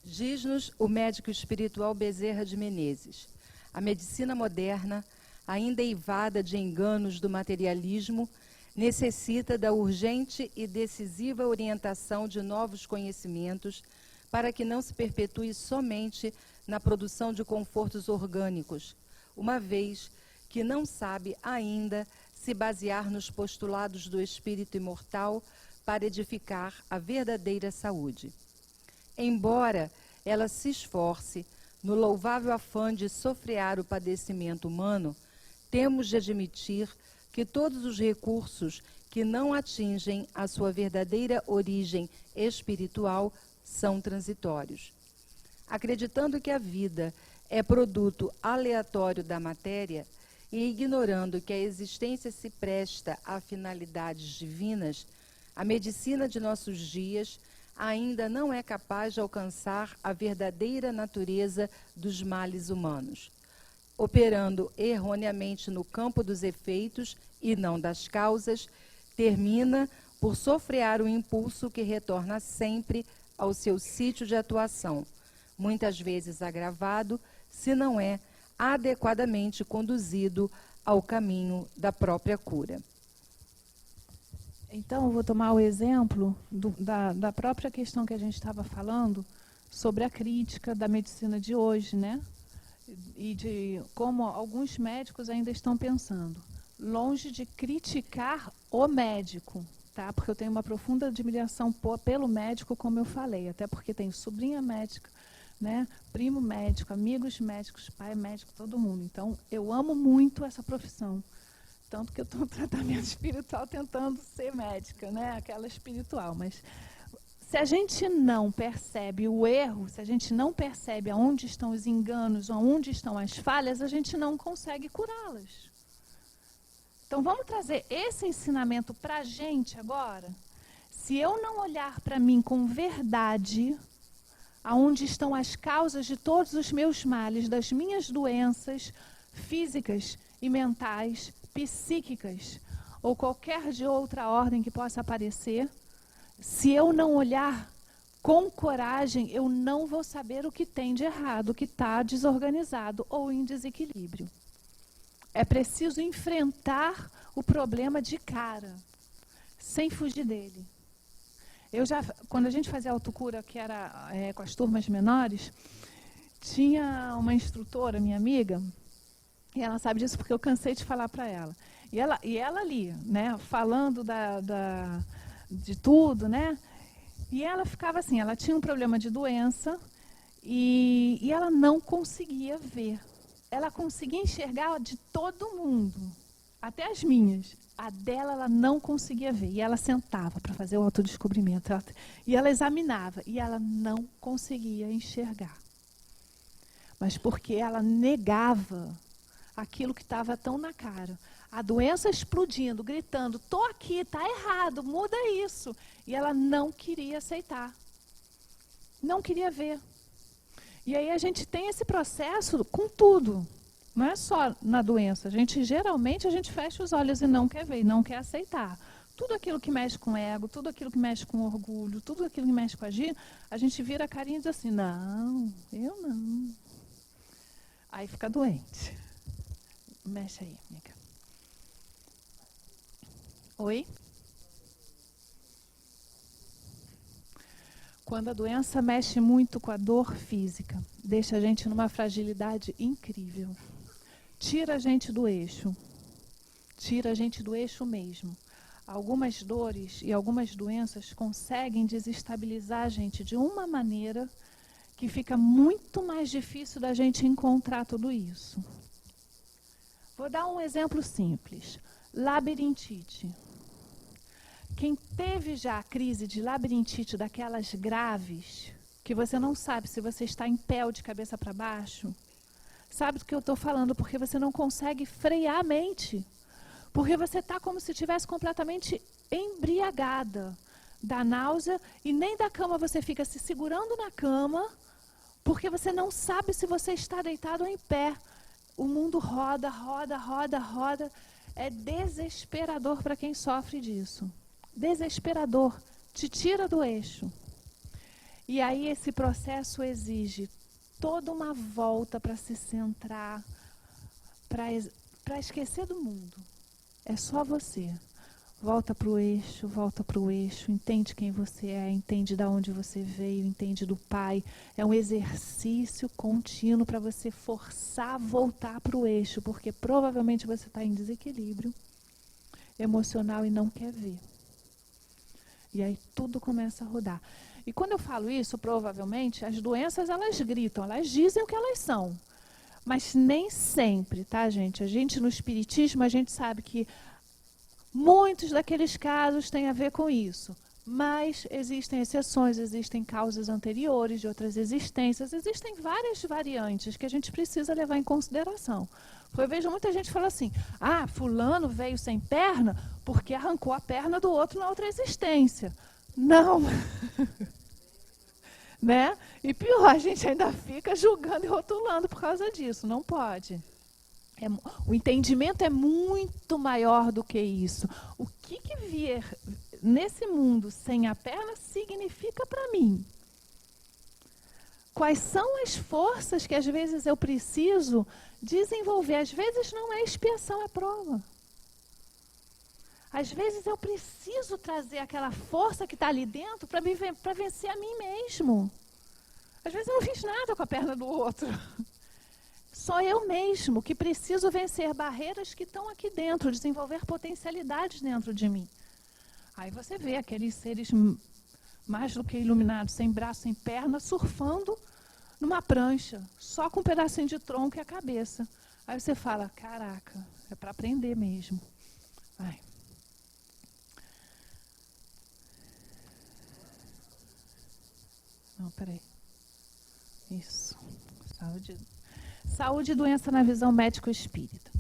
Diz-nos o médico espiritual Bezerra de Menezes: a medicina moderna, ainda eivada de enganos do materialismo, necessita da urgente e decisiva orientação de novos conhecimentos para que não se perpetue somente na produção de confortos orgânicos, uma vez que não sabe ainda se basear nos postulados do espírito imortal para edificar a verdadeira saúde. Embora ela se esforce no louvável afã de sofrear o padecimento humano, temos de admitir que todos os recursos que não atingem a sua verdadeira origem espiritual são transitórios. Acreditando que a vida é produto aleatório da matéria e ignorando que a existência se presta a finalidades divinas, a medicina de nossos dias ainda não é capaz de alcançar a verdadeira natureza dos males humanos, operando erroneamente no campo dos efeitos e não das causas, termina por sofrear o impulso que retorna sempre ao seu sítio de atuação, muitas vezes agravado, se não é adequadamente conduzido ao caminho da própria cura. Então, eu vou tomar o exemplo da própria questão que a gente estava falando sobre a crítica da medicina de hoje, né? E de como alguns médicos ainda estão pensando. Longe de criticar o médico, tá? Porque eu tenho uma profunda admiração pelo médico, como eu falei, até porque tenho sobrinha médica, né? Primo médico, amigos médicos, pai médico, todo mundo. Então, eu amo muito essa profissão. Tanto que eu estou no tratamento espiritual tentando ser médica, né? Aquela espiritual. Mas se a gente não percebe o erro, se a gente não percebe aonde estão os enganos, aonde estão as falhas, a gente não consegue curá-las. Então, vamos trazer esse ensinamento para a gente agora? Se eu não olhar para mim com verdade, aonde estão as causas de todos os meus males, das minhas doenças físicas e mentais, psíquicas, ou qualquer de outra ordem que possa aparecer, se eu não olhar com coragem, eu não vou saber o que tem de errado, o que está desorganizado ou em desequilíbrio. É preciso enfrentar o problema de cara, sem fugir dele. Quando a gente fazia autocura, que era com as turmas menores, tinha uma instrutora, minha amiga, e ela sabe disso porque eu cansei de falar para ela. E ela ali, né, falando de tudo, né? E ela ficava assim, ela tinha um problema de doença e ela não conseguia ver. Ela conseguia enxergar de todo mundo, até as minhas. A dela, ela não conseguia ver. E ela sentava para fazer o autodescobrimento. E ela examinava. E ela não conseguia enxergar. Mas porque ela negava aquilo que estava tão na cara. A doença explodindo, gritando, estou aqui, está errado, muda isso. E ela não queria aceitar. Não queria ver. E aí a gente tem esse processo com tudo. Não é só na doença. Geralmente a gente fecha os olhos e não quer ver, não quer aceitar. Tudo aquilo que mexe com o ego, tudo aquilo que mexe com o orgulho, tudo aquilo que mexe com a gente vira a carinha e diz assim, não, eu não. Aí fica doente. Mexe aí, amiga. Oi? Quando a doença mexe muito com a dor física, deixa a gente numa fragilidade incrível. Tira a gente do eixo. Tira a gente do eixo mesmo. Algumas dores e algumas doenças conseguem desestabilizar a gente de uma maneira que fica muito mais difícil da gente encontrar tudo isso. Vou dar um exemplo simples. Labirintite. Quem teve já a crise de labirintite daquelas graves, que você não sabe se você está em pé ou de cabeça para baixo, sabe do que eu estou falando, porque você não consegue frear a mente. Porque você está como se estivesse completamente embriagada. dá náusea, e nem da cama você fica se segurando na cama, porque você não sabe se você está deitado ou em pé. O mundo roda, roda, roda, roda. É desesperador para quem sofre disso. Desesperador. Te tira do eixo. E aí esse processo exige toda uma volta para se centrar, para esquecer do mundo. É só você. Volta para o eixo, entende quem você é, entende de onde você veio, entende do Pai. É um exercício contínuo para você forçar a voltar para o eixo, porque provavelmente você está em desequilíbrio emocional e não quer ver. E aí tudo começa a rodar. E quando eu falo isso, provavelmente, as doenças, elas gritam, elas dizem o que elas são. Mas nem sempre, tá, gente? A gente, no espiritismo, a gente sabe que muitos daqueles casos têm a ver com isso. Mas existem exceções, existem causas anteriores de outras existências, existem várias variantes que a gente precisa levar em consideração. Eu vejo muita gente falar assim, fulano veio sem perna porque arrancou a perna do outro na outra existência. Não. Né? E pior, a gente ainda fica julgando e rotulando por causa disso. Não pode. O entendimento é muito maior do que isso. O que vier nesse mundo sem a perna significa para mim? Quais são as forças que às vezes eu preciso desenvolver? Às vezes não é expiação, é prova. Às vezes eu preciso trazer aquela força que está ali dentro para vencer a mim mesmo. Às vezes eu não fiz nada com a perna do outro. Sou eu mesmo que preciso vencer barreiras que estão aqui dentro, desenvolver potencialidades dentro de mim. Aí você vê aqueles seres mais do que iluminados, sem braço, sem perna, surfando numa prancha, só com um pedacinho de tronco e a cabeça. Aí você fala, caraca, é para aprender mesmo. Vai. Não, peraí. Isso. Saúde e doença na visão médico-espírita.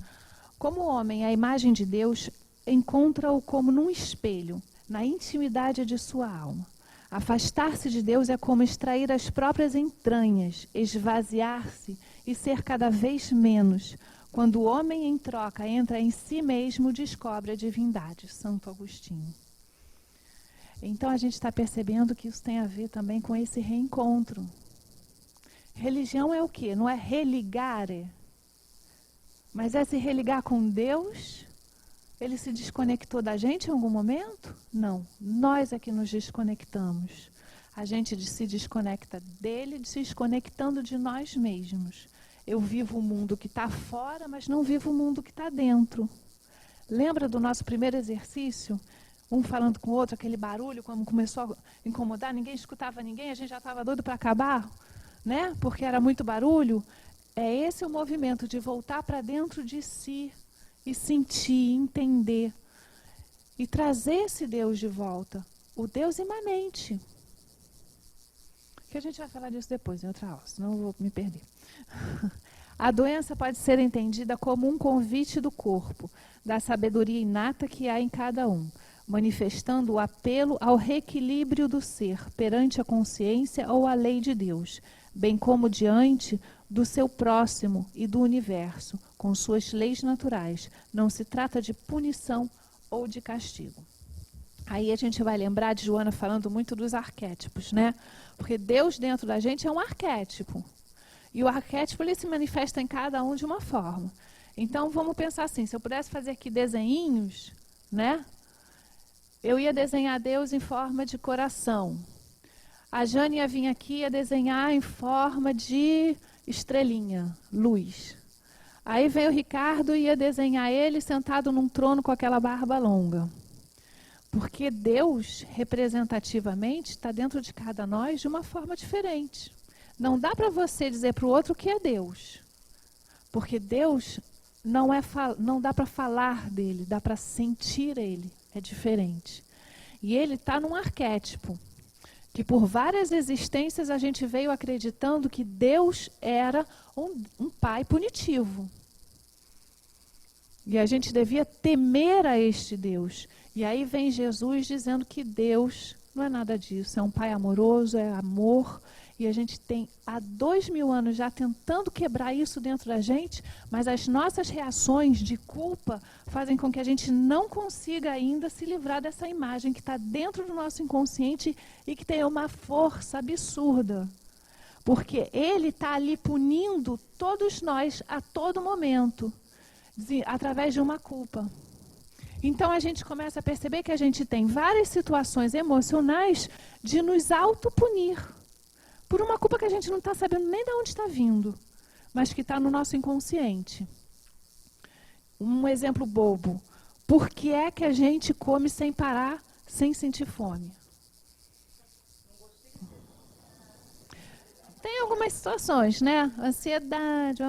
Como o homem, a imagem de Deus, encontra-o como num espelho, na intimidade de sua alma. Afastar-se de Deus é como extrair as próprias entranhas, esvaziar-se e ser cada vez menos. Quando o homem, em troca, entra em si mesmo, descobre a divindade. Santo Agostinho. Então, a gente está percebendo que isso tem a ver também com esse reencontro. Religião é o quê? Não é religare, mas é se religar com Deus. Ele se desconectou da gente em algum momento? Não. Nós é que nos desconectamos. A gente se desconecta dele, se desconectando de nós mesmos. Eu vivo o mundo que está fora, mas não vivo o mundo que está dentro. Lembra do nosso primeiro exercício? Um falando com o outro, aquele barulho, como começou a incomodar, ninguém escutava ninguém, a gente já estava doido para acabar, né? Porque era muito barulho. É esse o movimento de voltar para dentro de si e sentir, entender e trazer esse Deus de volta, o Deus imanente. Que a gente vai falar disso depois, em outra aula, senão eu vou me perder. A doença pode ser entendida como um convite do corpo, da sabedoria inata que há em cada um, manifestando o apelo ao reequilíbrio do ser perante a consciência ou a lei de Deus, bem como diante do seu próximo e do universo, com suas leis naturais. Não se trata de punição ou de castigo. Aí a gente vai lembrar de Joana falando muito dos arquétipos, né? Porque Deus dentro da gente é um arquétipo. E o arquétipo ele se manifesta em cada um de uma forma. Então vamos pensar assim, se eu pudesse fazer aqui desenhinhos, né? Eu ia desenhar Deus em forma de coração. A Jane ia vir aqui e ia desenhar em forma de estrelinha, luz. Aí veio o Ricardo e ia desenhar ele sentado num trono com aquela barba longa. Porque Deus, representativamente, está dentro de cada nós de uma forma diferente. Não dá para você dizer para o outro o que é Deus. Porque Deus não dá para falar dele, dá para sentir ele. É diferente. E ele está num arquétipo. Que por várias existências a gente veio acreditando que Deus era um pai punitivo. E a gente devia temer a este Deus. E aí vem Jesus dizendo que Deus Não é nada disso. É um pai amoroso, é amor. E a gente tem há 2000 anos já tentando quebrar isso dentro da gente, mas as nossas reações de culpa fazem com que a gente não consiga ainda se livrar dessa imagem que está dentro do nosso inconsciente e que tem uma força absurda. Porque ele está ali punindo todos nós a todo momento, através de uma culpa. Então a gente começa a perceber que a gente tem várias situações emocionais de nos autopunir por uma culpa que a gente não está sabendo nem de onde está vindo, mas que está no nosso inconsciente. Um exemplo bobo. Por que é que a gente come sem parar, sem sentir fome? Tem algumas situações, né? Ansiedade,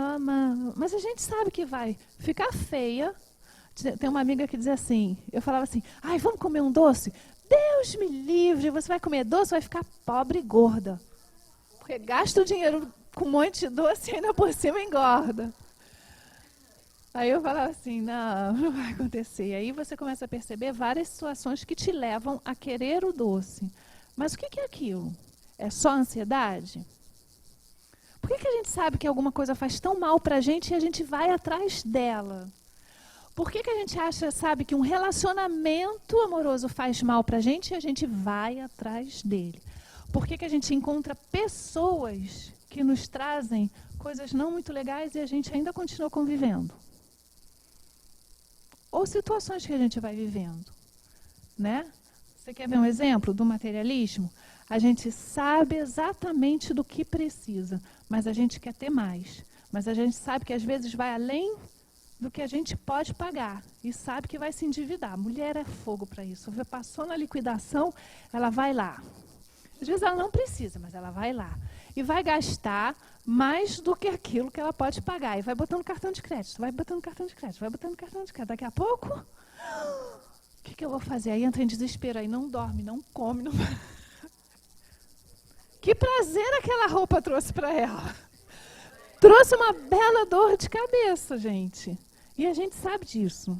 mas a gente sabe que vai ficar feia. Tem uma amiga que dizia assim, eu falava assim, ai, vamos comer um doce? Deus me livre, você vai comer doce, vai ficar pobre e gorda. Porque gasta o dinheiro com um monte de doce e ainda por cima engorda. Aí eu falava assim, não vai acontecer. E aí você começa a perceber várias situações que te levam a querer o doce. Mas o que é aquilo? É só ansiedade? Por que a gente sabe que alguma coisa faz tão mal para a gente e a gente vai atrás dela? Por que a gente sabe que um relacionamento amoroso faz mal para a gente e a gente vai atrás dele? Por que a gente encontra pessoas que nos trazem coisas não muito legais e a gente ainda continua convivendo? Ou situações que a gente vai vivendo, né? Você quer ver um exemplo do materialismo? A gente sabe exatamente do que precisa, mas a gente quer ter mais. Mas a gente sabe que às vezes vai além do que a gente pode pagar e sabe que vai se endividar. Mulher é fogo para isso. Passou na liquidação, ela vai lá. Às vezes ela não precisa, mas ela vai lá. E vai gastar mais do que aquilo que ela pode pagar. E vai botando cartão de crédito, vai botando cartão de crédito, vai botando cartão de crédito. Daqui a pouco, o que eu vou fazer? Aí entra em desespero, aí não dorme, não come. Não... Que prazer aquela roupa trouxe para ela. Trouxe uma bela dor de cabeça, gente. E a gente sabe disso.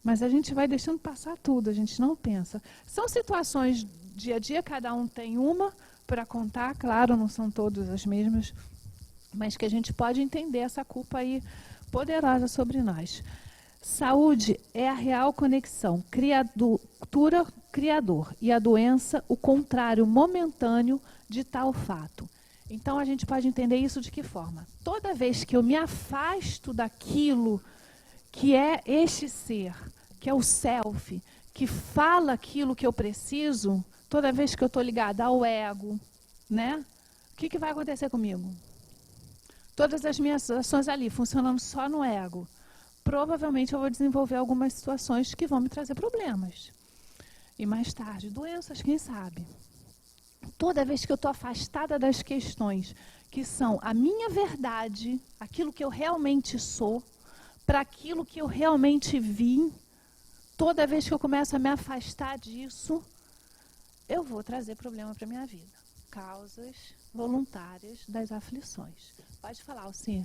Mas a gente vai deixando passar tudo, a gente não pensa. São situações dia a dia, cada um tem uma para contar, claro, não são todas as mesmas, mas que a gente pode entender essa culpa aí poderosa sobre nós. Saúde é a real conexão, criatura-criador, e a doença, o contrário momentâneo de tal fato. Então a gente pode entender isso de que forma? Toda vez que eu me afasto daquilo que é este ser, que é o self, que fala aquilo que eu preciso, toda vez que eu estou ligada ao ego, né? O que vai acontecer comigo? Todas as minhas ações ali, funcionando só no ego, provavelmente eu vou desenvolver algumas situações que vão me trazer problemas. E mais tarde, doenças, quem sabe? Toda vez que eu estou afastada das questões que são a minha verdade, aquilo que eu realmente sou, para aquilo que eu realmente vim, toda vez que eu começo a me afastar disso, eu vou trazer problema para a minha vida. Causas voluntárias das aflições. Pode falar, Alci.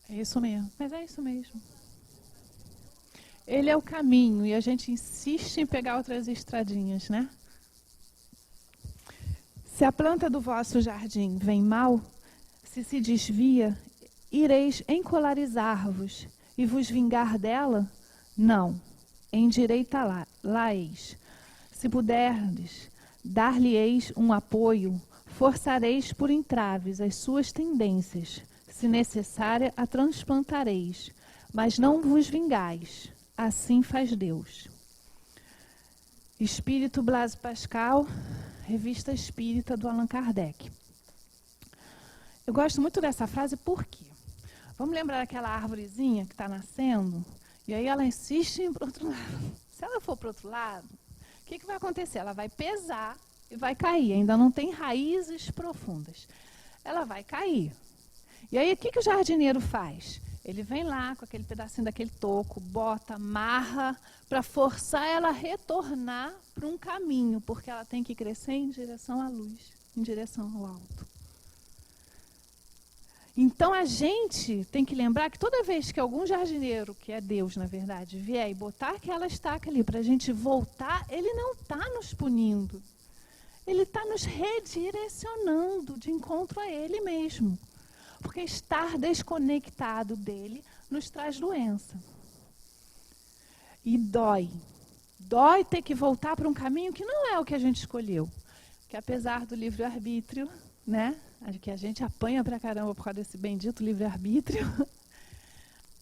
É isso mesmo, mas é isso mesmo. Ele é o caminho e a gente insiste em pegar outras estradinhas, né? Se a planta do vosso jardim vem mal, se desvia, ireis encolarizar-vos e vos vingar dela? Não, endireitá-la-eis. Se puderdes, dar-lhe-eis um apoio, forçareis por entraves as suas tendências, se necessária a transplantareis, mas não vos vingais. Assim faz Deus. Espírito Blaise Pascal, Revista Espírita do Allan Kardec. Eu gosto muito dessa frase, por quê? Vamos lembrar daquela árvorezinha que está nascendo? E aí ela insiste em ir para o outro lado. Se ela for para o outro lado, o que vai acontecer? Ela vai pesar e vai cair. Ainda não tem raízes profundas. Ela vai cair. E aí o que o jardineiro faz? Ele vem lá com aquele pedacinho daquele toco, bota, amarra, para forçar ela a retornar para um caminho, porque ela tem que crescer em direção à luz. em direção ao alto. Então a gente tem que lembrar que toda vez que algum jardineiro, que é Deus na verdade, vier e botar aquela estaca ali para a gente voltar, ele não está nos punindo. Ele está nos redirecionando de encontro a Ele mesmo. Porque estar desconectado dele nos traz doença. E dói. Dói ter que voltar para um caminho que não é o que a gente escolheu. Que apesar do livre-arbítrio, né, que a gente apanha pra caramba por causa desse bendito livre-arbítrio,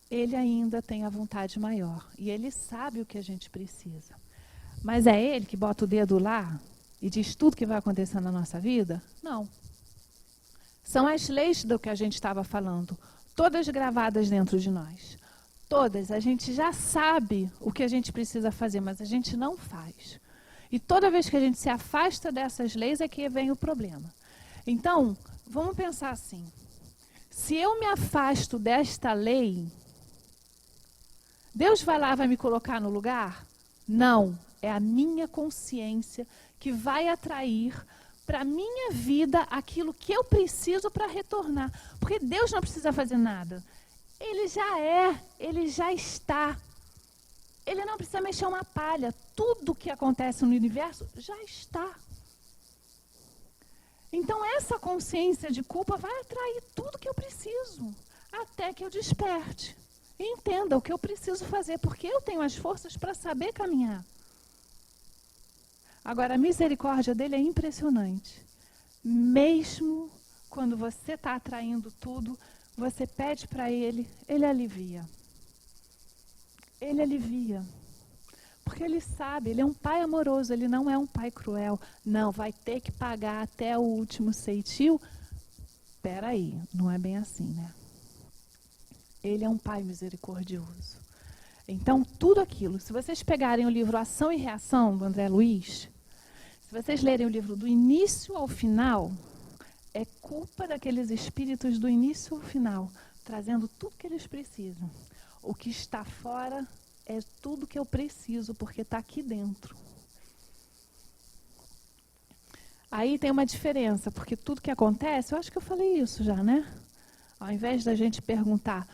ele ainda tem a vontade maior. E ele sabe o que a gente precisa. Mas é ele que bota o dedo lá e diz tudo que vai acontecer na nossa vida? Não. São as leis do que a gente estava falando, todas gravadas dentro de nós. Todas. A gente já sabe o que a gente precisa fazer, mas a gente não faz. E toda vez que a gente se afasta dessas leis é que vem o problema. Então, vamos pensar assim. Se eu me afasto desta lei, Deus vai lá e vai me colocar no lugar? Não. É a minha consciência que vai atrair para a minha vida aquilo que eu preciso para retornar. Porque Deus não precisa fazer nada. Ele já é, ele já está. Ele não precisa mexer uma palha. Tudo que acontece no universo já está. Então essa consciência de culpa vai atrair tudo que eu preciso, até que eu desperte e entenda o que eu preciso fazer, porque eu tenho as forças para saber caminhar. Agora, a misericórdia dele é impressionante. Mesmo quando você está atraindo tudo, você pede para ele, ele alivia. Ele alivia. Porque ele sabe, ele é um pai amoroso, ele não é um pai cruel. Não, vai ter que pagar até o último ceitil. Espera aí, não é bem assim, né? Ele é um pai misericordioso. Então, tudo aquilo, se vocês pegarem o livro Ação e Reação, do André Luiz, se vocês lerem o livro do início ao final, é culpa daqueles espíritos do início ao final, trazendo tudo que eles precisam. O que está fora é tudo que eu preciso, porque está aqui dentro. Aí tem uma diferença, porque tudo que acontece, eu acho que eu falei isso já, né? Ao invés da gente perguntar,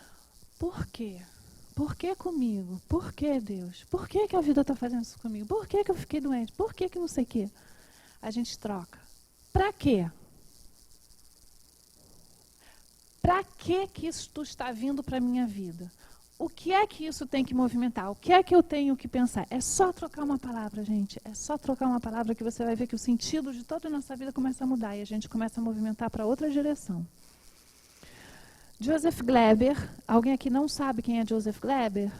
por quê? Por que comigo? Por que Deus? Por que a vida está fazendo isso comigo? Por que eu fiquei doente? Por que não sei o quê? A gente troca. Para quê? Para que isso está vindo para a minha vida? O que é que isso tem que movimentar? O que é que eu tenho que pensar? É só trocar uma palavra, gente. É só trocar uma palavra que você vai ver que o sentido de toda a nossa vida começa a mudar e a gente começa a movimentar para outra direção. Joseph Gleber. Alguém aqui não sabe quem é Joseph Gleber?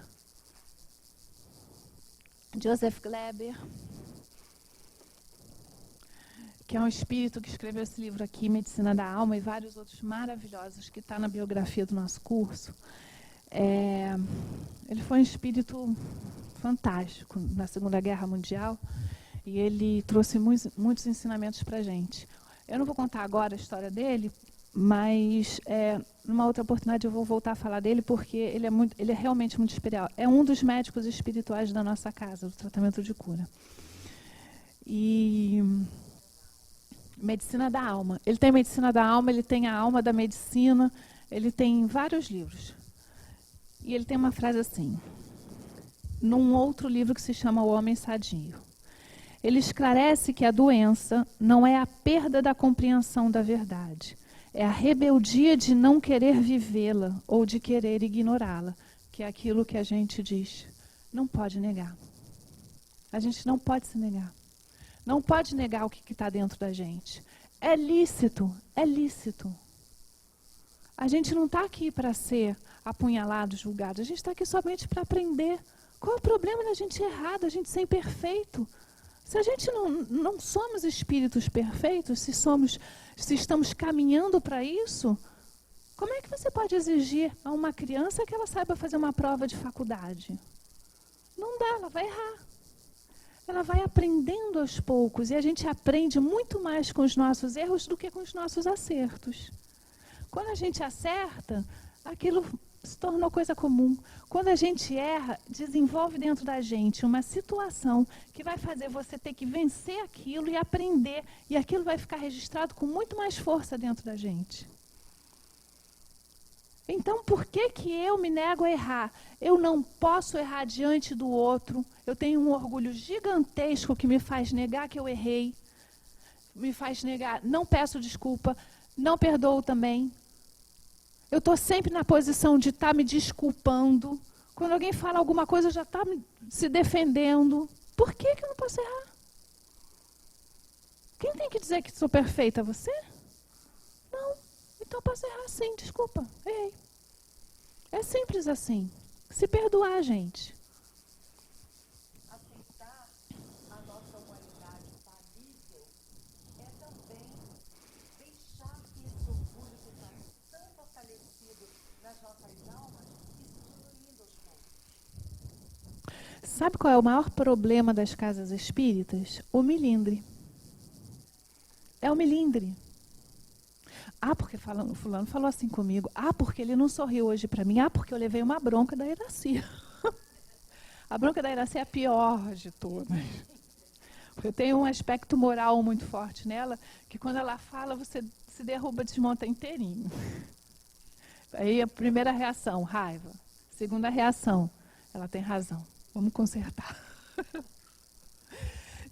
Joseph Gleber, que é um espírito que escreveu esse livro aqui, Medicina da Alma, e vários outros maravilhosos, que está na biografia do nosso curso. Ele foi um espírito fantástico na Segunda Guerra Mundial e ele trouxe muitos ensinamentos para a gente. Eu não vou contar agora a história dele, mas numa outra oportunidade eu vou voltar a falar dele, porque ele é realmente muito especial. É um dos médicos espirituais da nossa casa, do tratamento de cura. E Medicina da Alma. Ele tem Medicina da Alma, ele tem a Alma da Medicina, ele tem vários livros. E ele tem uma frase assim, num outro livro que se chama O Homem Sadio. Ele esclarece que a doença não é a perda da compreensão da verdade, é a rebeldia de não querer vivê-la ou de querer ignorá-la, que é aquilo que a gente diz, não pode negar. A gente não pode se negar. Não pode negar o que está dentro da gente. É lícito, é lícito. A gente não está aqui para ser apunhalado, julgado. A gente está aqui somente para aprender. Qual é o problema da gente errar, da gente ser imperfeito? Se a gente não somos espíritos perfeitos, se estamos caminhando para isso, como é que você pode exigir a uma criança que ela saiba fazer uma prova de faculdade? Não dá, ela vai errar. Ela vai aprendendo aos poucos, e a gente aprende muito mais com os nossos erros do que com os nossos acertos. Quando a gente acerta, aquilo se tornou coisa comum. Quando a gente erra, desenvolve dentro da gente uma situação que vai fazer você ter que vencer aquilo e aprender. E aquilo vai ficar registrado com muito mais força dentro da gente. Então, por que que eu me nego a errar? Eu não posso errar diante do outro. Eu tenho um orgulho gigantesco que me faz negar que eu errei. Me faz negar, não peço desculpa, não perdoo também. Eu estou sempre na posição de estar me desculpando. Quando alguém fala alguma coisa, eu já está se defendendo. Por que que eu não posso errar? Quem tem que dizer que sou perfeita? Você? Não. Então eu posso errar sim, desculpa. Errei. É simples assim. Se perdoar, gente. Aceitar a nossa humanidade falível é também deixar que esse orgulho que está tão fortalecido nas nossas almas e se diminuindo aos poucos. Sabe qual é o maior problema das casas espíritas? O milindre. É o milindre. Ah, porque fulano falou assim comigo. Ah, porque ele não sorriu hoje para mim. Ah, porque eu levei uma bronca da Iraci. A bronca da Iraci é a pior de todas. Porque tem um aspecto moral muito forte nela, que quando ela fala, você se derruba, desmonta inteirinho. Aí a primeira reação, raiva. Segunda reação, ela tem razão. Vamos consertar.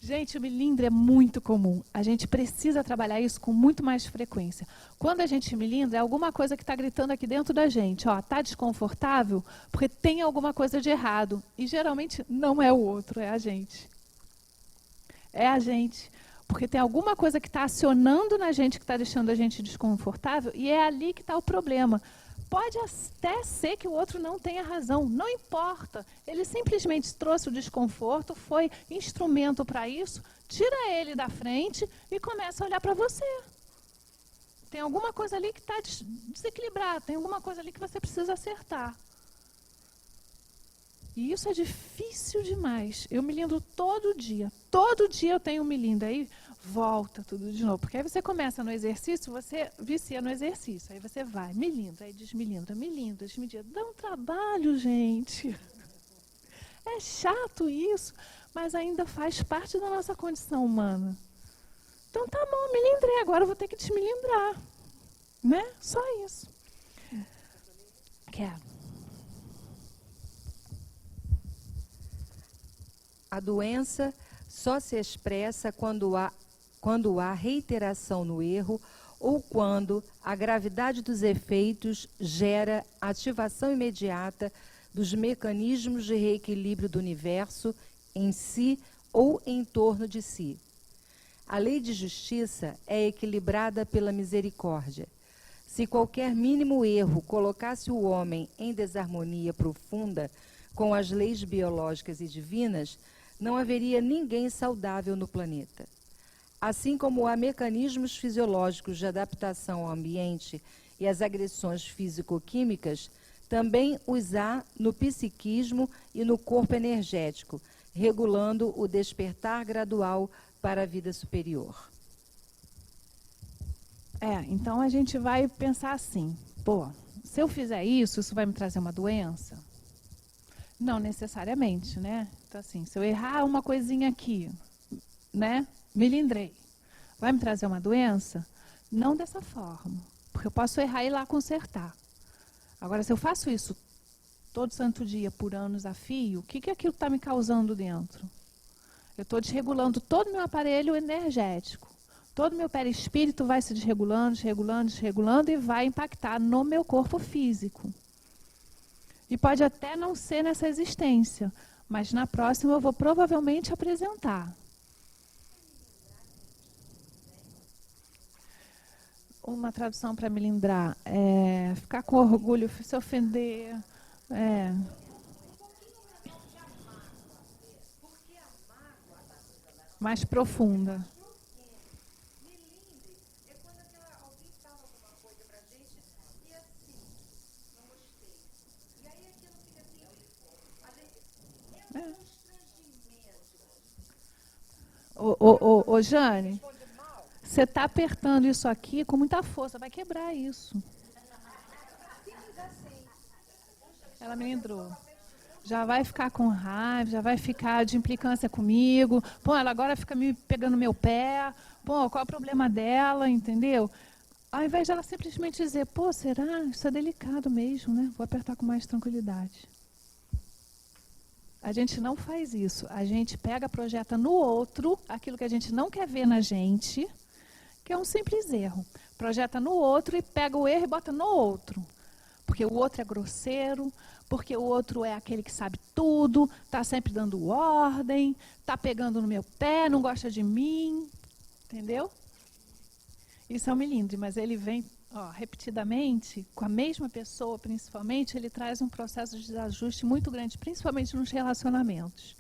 Gente, o milindre é muito comum. A gente precisa trabalhar isso com muito mais frequência. Quando a gente milindra, é alguma coisa que está gritando aqui dentro da gente. Está desconfortável porque tem alguma coisa de errado. E geralmente não é o outro, é a gente. É a gente. Porque tem alguma coisa que está acionando na gente, que está deixando a gente desconfortável, e é ali que está o problema. Pode até ser que o outro não tenha razão, não importa. Ele simplesmente trouxe o desconforto, foi instrumento para isso, tira ele da frente e começa a olhar para você. Tem alguma coisa ali que está desequilibrada, tem alguma coisa ali que você precisa acertar. E isso é difícil demais. Eu me lindro todo dia eu tenho um milindre. Aí volta tudo de novo. Porque aí você começa no exercício, você vicia no exercício. Aí você vai, milindra, aí desmilindra, milindra, desmilindra. Dá um trabalho, gente. É chato isso, mas ainda faz parte da nossa condição humana. Então tá bom, milindrei, agora eu vou ter que desmilindrar. Né? Só isso. Quero. A doença só se expressa quando há reiteração no erro ou quando a gravidade dos efeitos gera ativação imediata dos mecanismos de reequilíbrio do universo em si ou em torno de si. A lei de justiça é equilibrada pela misericórdia. Se qualquer mínimo erro colocasse o homem em desarmonia profunda com as leis biológicas e divinas, não haveria ninguém saudável no planeta. Assim como há mecanismos fisiológicos de adaptação ao ambiente e às agressões físico-químicas, também os há no psiquismo e no corpo energético, regulando o despertar gradual para a vida superior. Então a gente vai pensar assim, se eu fizer isso, isso vai me trazer uma doença? Não necessariamente, né? Então assim, se eu errar uma coisinha aqui, né? Milindrei, vai me trazer uma doença? Não dessa forma, porque eu posso errar e ir lá consertar. Agora, se eu faço isso todo santo dia, por anos a fio, o que aquilo está me causando dentro? Eu estou desregulando todo o meu aparelho energético. Todo o meu perispírito vai se desregulando e vai impactar no meu corpo físico. E pode até não ser nessa existência, mas na próxima eu vou provavelmente apresentar. Uma tradução para milindrar é ficar com orgulho, se ofender. Mais profunda. Ô, Jane, você está apertando isso aqui com muita força, vai quebrar isso. Ela melindrou. Já vai ficar com raiva, já vai ficar de implicância comigo. Pô, ela agora fica me pegando meu pé. Pô, qual é o problema dela, entendeu? Ao invés dela simplesmente dizer, pô, será? Isso é delicado mesmo, né? Vou apertar com mais tranquilidade. A gente não faz isso. A gente pega, projeta no outro aquilo que a gente não quer ver na gente, que é um simples erro. Projeta no outro e pega o erro e bota no outro. Porque o outro é grosseiro, porque o outro é aquele que sabe tudo, está sempre dando ordem, está pegando no meu pé, não gosta de mim. Entendeu? Isso é um melindre, mas ele vem repetidamente, com a mesma pessoa principalmente, ele traz um processo de desajuste muito grande, principalmente nos relacionamentos.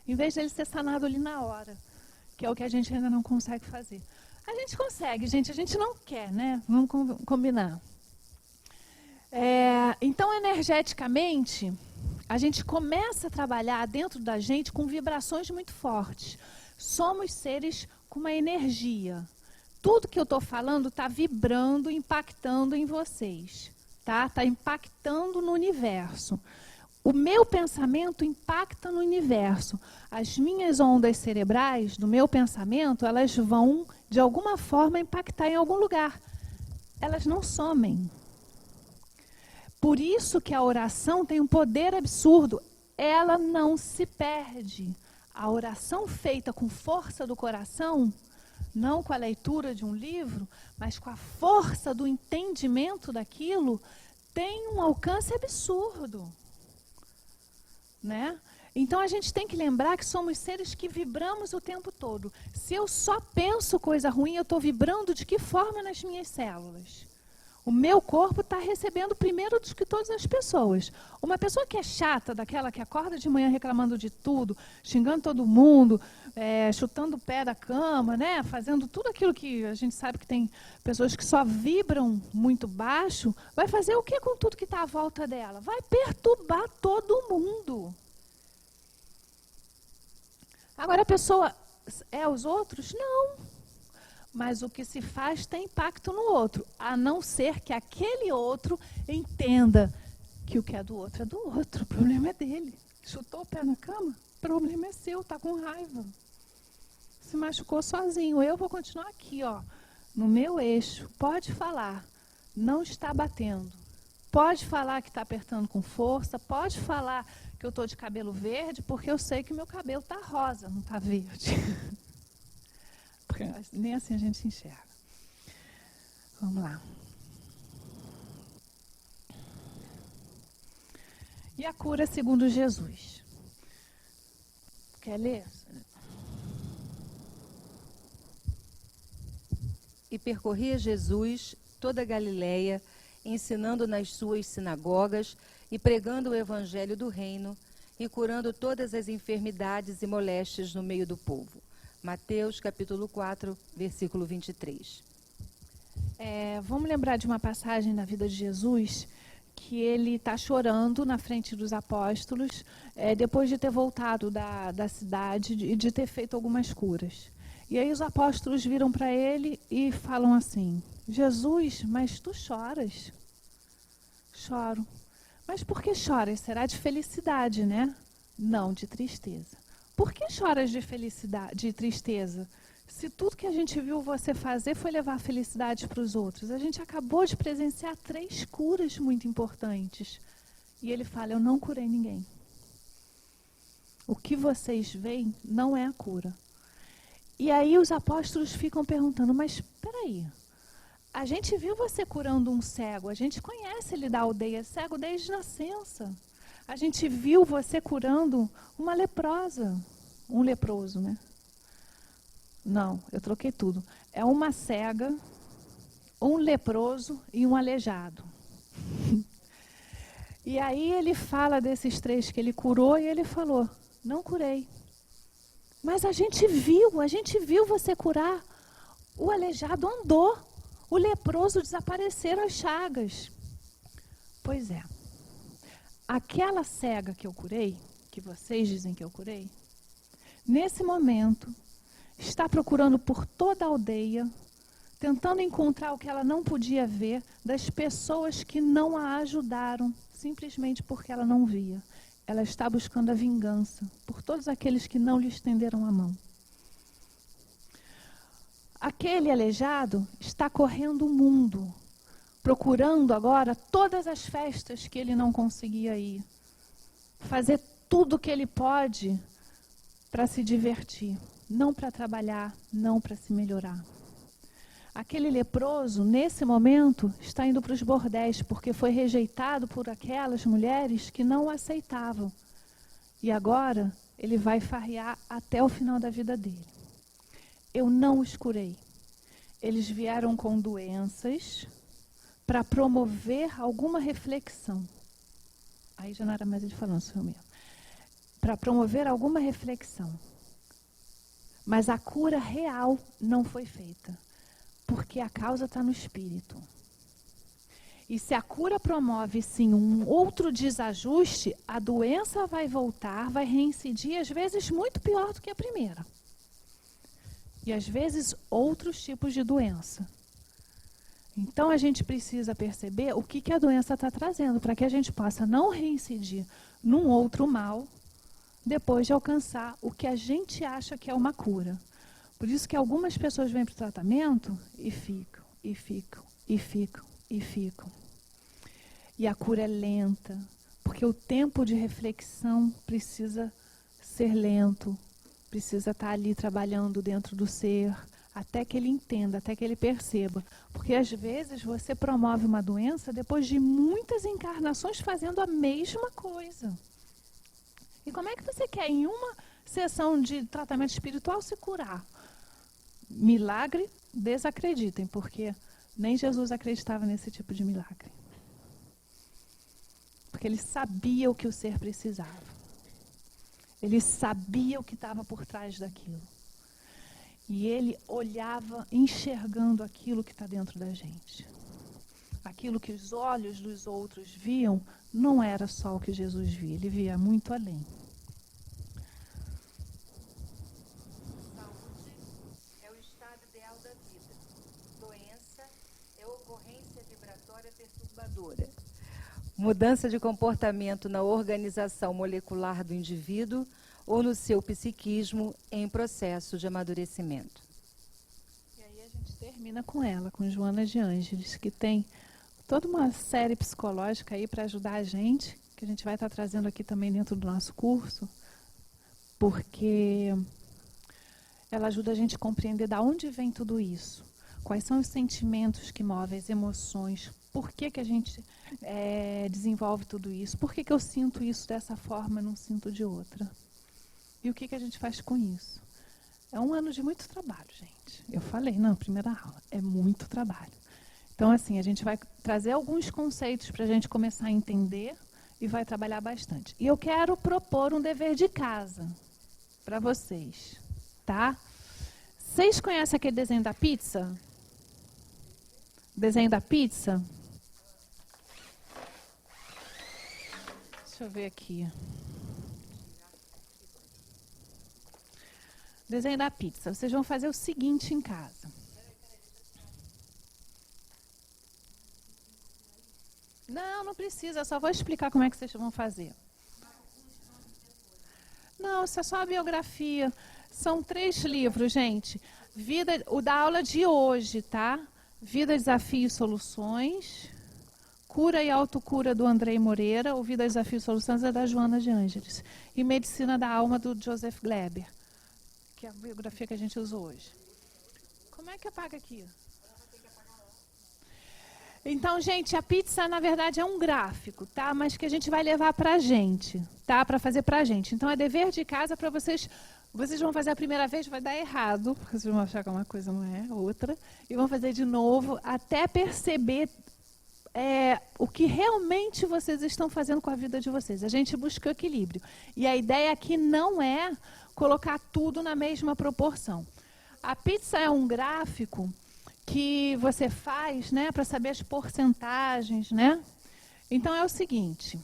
Em vez de ele ser sanado ali na hora, que é o que a gente ainda não consegue fazer. A gente consegue, gente, a gente não quer, né? Vamos combinar. Então, energeticamente, a gente começa a trabalhar dentro da gente com vibrações muito fortes. Somos seres com uma energia. Tudo que eu estou falando está vibrando, impactando em vocês. Está impactando no universo. O meu pensamento impacta no universo. As minhas ondas cerebrais, do meu pensamento, elas vão, de alguma forma, impactar em algum lugar. Elas não somem. Por isso que a oração tem um poder absurdo. Ela não se perde. A oração feita com força do coração, não com a leitura de um livro, mas com a força do entendimento daquilo, tem um alcance absurdo. Né? Então a gente tem que lembrar que somos seres que vibramos o tempo todo. Se eu só penso coisa ruim, eu estou vibrando de que forma nas minhas células? O meu corpo está recebendo primeiro do que todas as pessoas. Uma pessoa que é chata, daquela que acorda de manhã reclamando de tudo, xingando todo mundo, chutando o pé da cama, né? Fazendo tudo aquilo que a gente sabe que tem pessoas que só vibram muito baixo, vai fazer o que com tudo que está à volta dela? Vai perturbar todo mundo. Agora a pessoa os outros? Não. Mas o que se faz tem impacto no outro, a não ser que aquele outro entenda que o que é do outro é do outro, o problema é dele. Chutou o pé na cama, o problema é seu, está com raiva. Se machucou sozinho, eu vou continuar aqui, no meu eixo. Pode falar, não está batendo. Pode falar que está apertando com força, pode falar que eu estou de cabelo verde, porque eu sei que meu cabelo está rosa, não está verde. Porque nem assim a gente se enxerga. Vamos lá. E a cura segundo Jesus? Quer ler? E percorria Jesus toda a Galileia, ensinando nas suas sinagogas e pregando o evangelho do reino e curando todas as enfermidades e moléstias no meio do povo. Mateus, capítulo 4, versículo 23. Vamos lembrar de uma passagem da vida de Jesus, que ele está chorando na frente dos apóstolos, depois de ter voltado da cidade e de ter feito algumas curas. E aí os apóstolos viram para ele e falam assim, Jesus, mas tu choras? Choro. Mas por que choras? Será de felicidade, né? Não, de tristeza. Por que choras de felicidade, de tristeza? Se tudo que a gente viu você fazer foi levar felicidade para os outros. A gente acabou de presenciar 3 curas muito importantes. E ele fala, eu não curei ninguém. O que vocês veem não é a cura. E aí os apóstolos ficam perguntando, mas espera aí, a gente viu você curando um cego, a gente conhece ele da aldeia, cego desde nascença. A gente viu você curando uma leprosa, um leproso, né? Não, eu troquei tudo. É uma cega, um leproso e um aleijado. E aí ele fala desses 3 que ele curou e ele falou, não curei. Mas a gente viu você curar. O aleijado andou, o leproso desapareceram as chagas. Pois é. Aquela cega que eu curei, que vocês dizem que eu curei, nesse momento, está procurando por toda a aldeia, tentando encontrar o que ela não podia ver das pessoas que não a ajudaram, simplesmente porque ela não via. Ela está buscando a vingança por todos aqueles que não lhe estenderam a mão. Aquele aleijado está correndo o mundo, procurando agora todas as festas que ele não conseguia ir, fazer tudo o que ele pode para se divertir, não para trabalhar, não para se melhorar. Aquele leproso, nesse momento, está indo para os bordéis, porque foi rejeitado por aquelas mulheres que não o aceitavam. E agora, ele vai farrear até o final da vida dele. Eu não os curei. Eles vieram com doenças para promover alguma reflexão. Aí já não era mais ele falando, sou eu mesmo. Para promover alguma reflexão. Mas a cura real não foi feita. Porque a causa está no espírito. E se a cura promove, sim, um outro desajuste, a doença vai voltar, vai reincidir, às vezes muito pior do que a primeira. E às vezes outros tipos de doença. Então a gente precisa perceber o que a doença está trazendo, para que a gente possa não reincidir num outro mal, depois de alcançar o que a gente acha que é uma cura. Por isso que algumas pessoas vêm para o tratamento e ficam, e ficam, e ficam, e ficam. E a cura é lenta, porque o tempo de reflexão precisa ser lento, precisa estar ali trabalhando dentro do ser, até que ele entenda, até que ele perceba. Porque às vezes você promove uma doença depois de muitas encarnações fazendo a mesma coisa. E como é que você quer, em uma sessão de tratamento espiritual, se curar? Milagre, desacreditem, porque nem Jesus acreditava nesse tipo de milagre. Porque ele sabia o que o ser precisava. Ele sabia o que estava por trás daquilo. E ele olhava enxergando aquilo que está dentro da gente. Aquilo que os olhos dos outros viam não era só o que Jesus via, ele via muito além. Mudança de comportamento na organização molecular do indivíduo ou no seu psiquismo em processo de amadurecimento. E aí a gente termina com ela, com Joana de Ângeles, que tem toda uma série psicológica aí para ajudar a gente, que a gente vai estar trazendo aqui também dentro do nosso curso, porque ela ajuda a gente a compreender de onde vem tudo isso, quais são os sentimentos que movem as emoções, por que a gente desenvolve tudo isso, por que eu sinto isso dessa forma e não sinto de outra. E o que a gente faz com isso? É um ano de muito trabalho, gente. Eu falei na primeira aula, é muito trabalho. Então, assim, a gente vai trazer alguns conceitos para a gente começar a entender e vai trabalhar bastante. E eu quero propor um dever de casa para vocês, tá? Vocês conhecem aquele desenho da pizza? Desenho da pizza? Deixa eu ver aqui. Desenho da pizza. Vocês vão fazer o seguinte em casa. Não precisa. Eu só vou explicar como é que vocês vão fazer. Não, isso é só a biografia. São 3 livros, gente. O da aula de hoje, tá? Vida, Desafio e Soluções. Cura e Autocura, do Andrei Moreira. O Vida, Desafio e Soluções é da Joana de Ângeles. E Medicina da Alma, do Joseph Gleber, que é a biografia que a gente usou hoje. Como é que apaga aqui? Então, gente, a pizza, na verdade, é um gráfico, tá? Mas que a gente vai levar pra gente, tá? Para fazer pra gente. Então, é dever de casa para vocês. Vocês vão fazer a primeira vez, vai dar errado, porque vocês vão achar que uma coisa não é outra. E vão fazer de novo, até perceber o que realmente vocês estão fazendo com a vida de vocês. A gente busca o equilíbrio. E a ideia aqui não é colocar tudo na mesma proporção. A pizza é um gráfico que você faz, né, para saber as porcentagens, né? Então é o seguinte,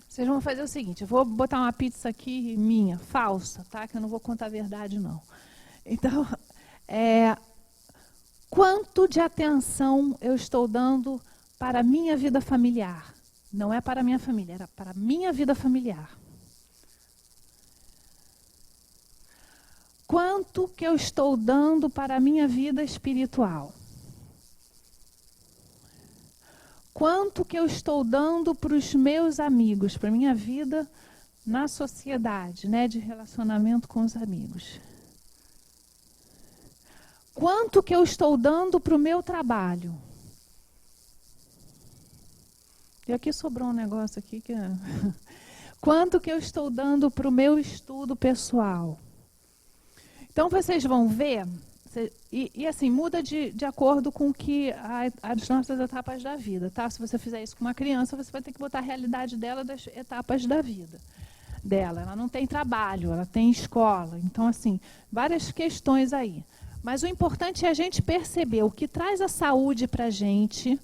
vocês vão fazer o seguinte, eu vou botar uma pizza aqui minha, falsa, tá? Que eu não vou contar a verdade, não. Então, quanto de atenção eu estou dando para a minha vida familiar. Não é para a minha família, era para a minha vida familiar. Quanto que eu estou dando para a minha vida espiritual? Quanto que eu estou dando para os meus amigos, para a minha vida na sociedade, né, de relacionamento com os amigos? Quanto que eu estou dando para o meu trabalho? E aqui sobrou um negócio aqui que é... Quanto que eu estou dando para o meu estudo pessoal? Então, vocês vão ver, e assim, muda de acordo com que as nossas etapas da vida, tá? Se você fizer isso com uma criança, você vai ter que botar a realidade dela das etapas da vida dela. Ela não tem trabalho, ela tem escola. Então, assim, várias questões aí. Mas o importante é a gente perceber o que traz a saúde para a gente,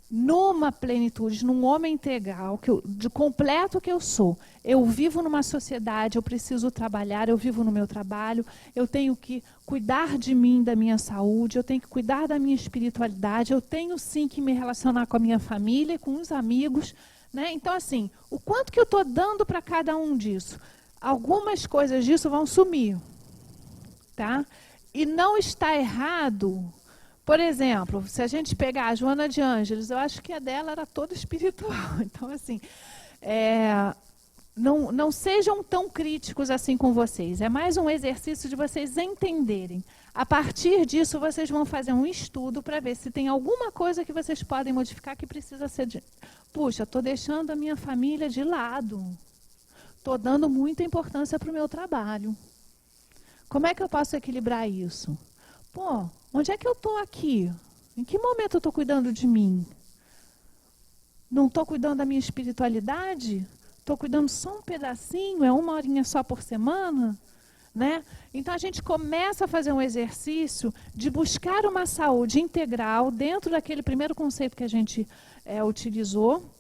numa plenitude, num homem integral, de completo que eu sou. Eu vivo numa sociedade, eu preciso trabalhar, eu vivo no meu trabalho, eu tenho que cuidar de mim, da minha saúde, eu tenho que cuidar da minha espiritualidade, eu tenho sim que me relacionar com a minha família, com os amigos, né? Então, assim, o quanto que eu estou dando para cada um disso? Algumas coisas disso vão sumir, tá? E não está errado. Por exemplo, se a gente pegar a Joana de Ângeles, eu acho que a dela era toda espiritual. Então, assim, não sejam tão críticos assim com vocês. É mais um exercício de vocês entenderem. A partir disso, vocês vão fazer um estudo para ver se tem alguma coisa que vocês podem modificar que precisa ser... Puxa, estou deixando a minha família de lado. Estou dando muita importância para o meu trabalho. Como é que eu posso equilibrar isso? Pô, onde é que eu estou aqui? Em que momento eu estou cuidando de mim? Não estou cuidando da minha espiritualidade? Estou cuidando só um pedacinho? É 1 horinha só por semana? Né? Então, a gente começa a fazer um exercício de buscar uma saúde integral dentro daquele primeiro conceito que a gente utilizou,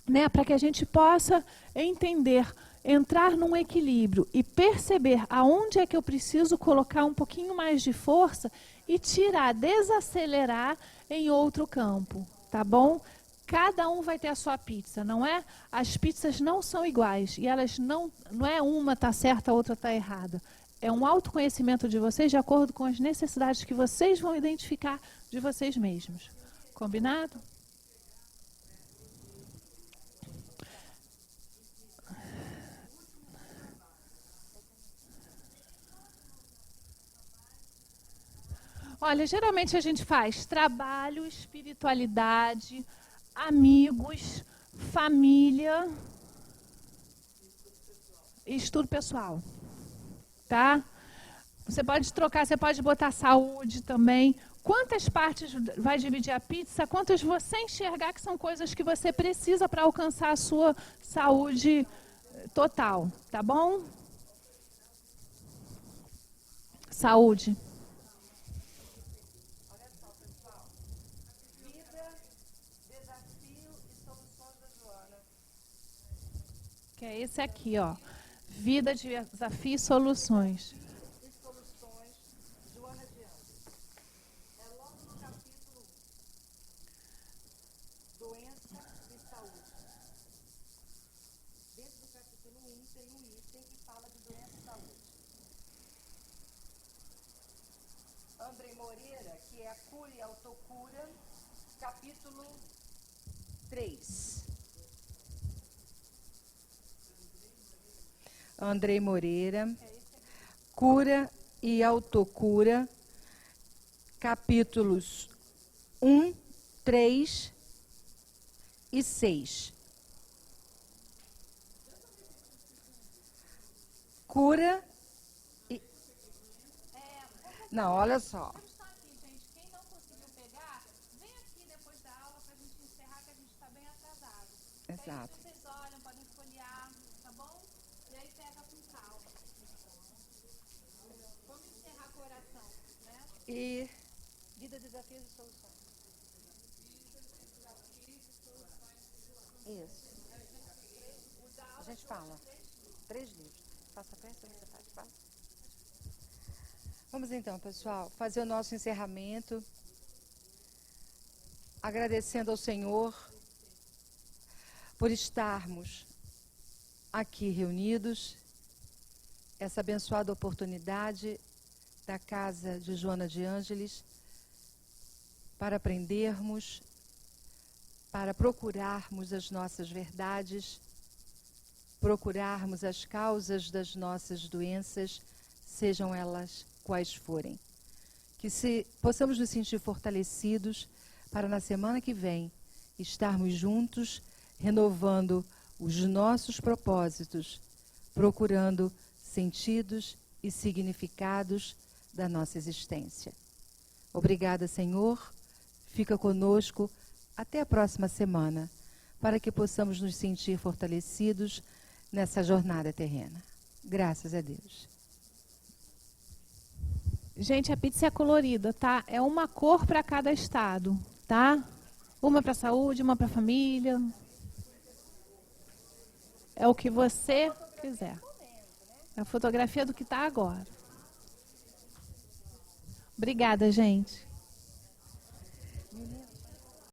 né? Para que a gente possa entender, entrar num equilíbrio e perceber aonde é que eu preciso colocar um pouquinho mais de força e tirar, desacelerar em outro campo, tá bom? Cada um vai ter a sua pizza, não é? As pizzas não são iguais e elas não é uma tá certa, a outra tá errada. É um autoconhecimento de vocês de acordo com as necessidades que vocês vão identificar de vocês mesmos. Combinado? Olha, geralmente a gente faz trabalho, espiritualidade, amigos, família e estudo pessoal, tá? Você pode trocar, você pode botar saúde também. Quantas partes vai dividir a pizza? Quantas você enxergar que são coisas que você precisa para alcançar a sua saúde total, tá bom? Saúde. Que é esse aqui, ó. Vida, desafio e soluções. E soluções, Joana de Ângeles. É logo no capítulo 1, doença e saúde. Dentro do capítulo 1 tem um item que fala de doença e saúde. Andrei Moreira, que é a cura e autocura, capítulo 3. Andrei Moreira, cura e autocura, capítulos 1, 3 e 6. Cura e... Não, olha só. Quem não conseguiu pegar, vem aqui depois da aula para a gente encerrar, que a gente está bem atrasado. Exato. Aí vocês olham, podem folhear, tá bom? E aí pega com calma. Vamos encerrar com oração, né? E vida, desafios e soluções. Isso. A gente fala. 3 livros. Faça pressa, você faz. Vamos então, pessoal, fazer o nosso encerramento, agradecendo ao Senhor por estarmos aqui reunidos, essa abençoada oportunidade da casa de Joana de Ângeles, para aprendermos, para procurarmos as nossas verdades, procurarmos as causas das nossas doenças, sejam elas quais forem. Que possamos nos sentir fortalecidos para na semana que vem estarmos juntos, renovando os nossos propósitos, procurando sentidos e significados da nossa existência. Obrigada, Senhor. Fica conosco até a próxima semana, para que possamos nos sentir fortalecidos nessa jornada terrena. Graças a Deus. Gente, a pizza é colorida, tá? É uma cor para cada estado, tá? Uma para a saúde, uma para a família. É o que você quiser. É a fotografia do que está agora. Obrigada, gente.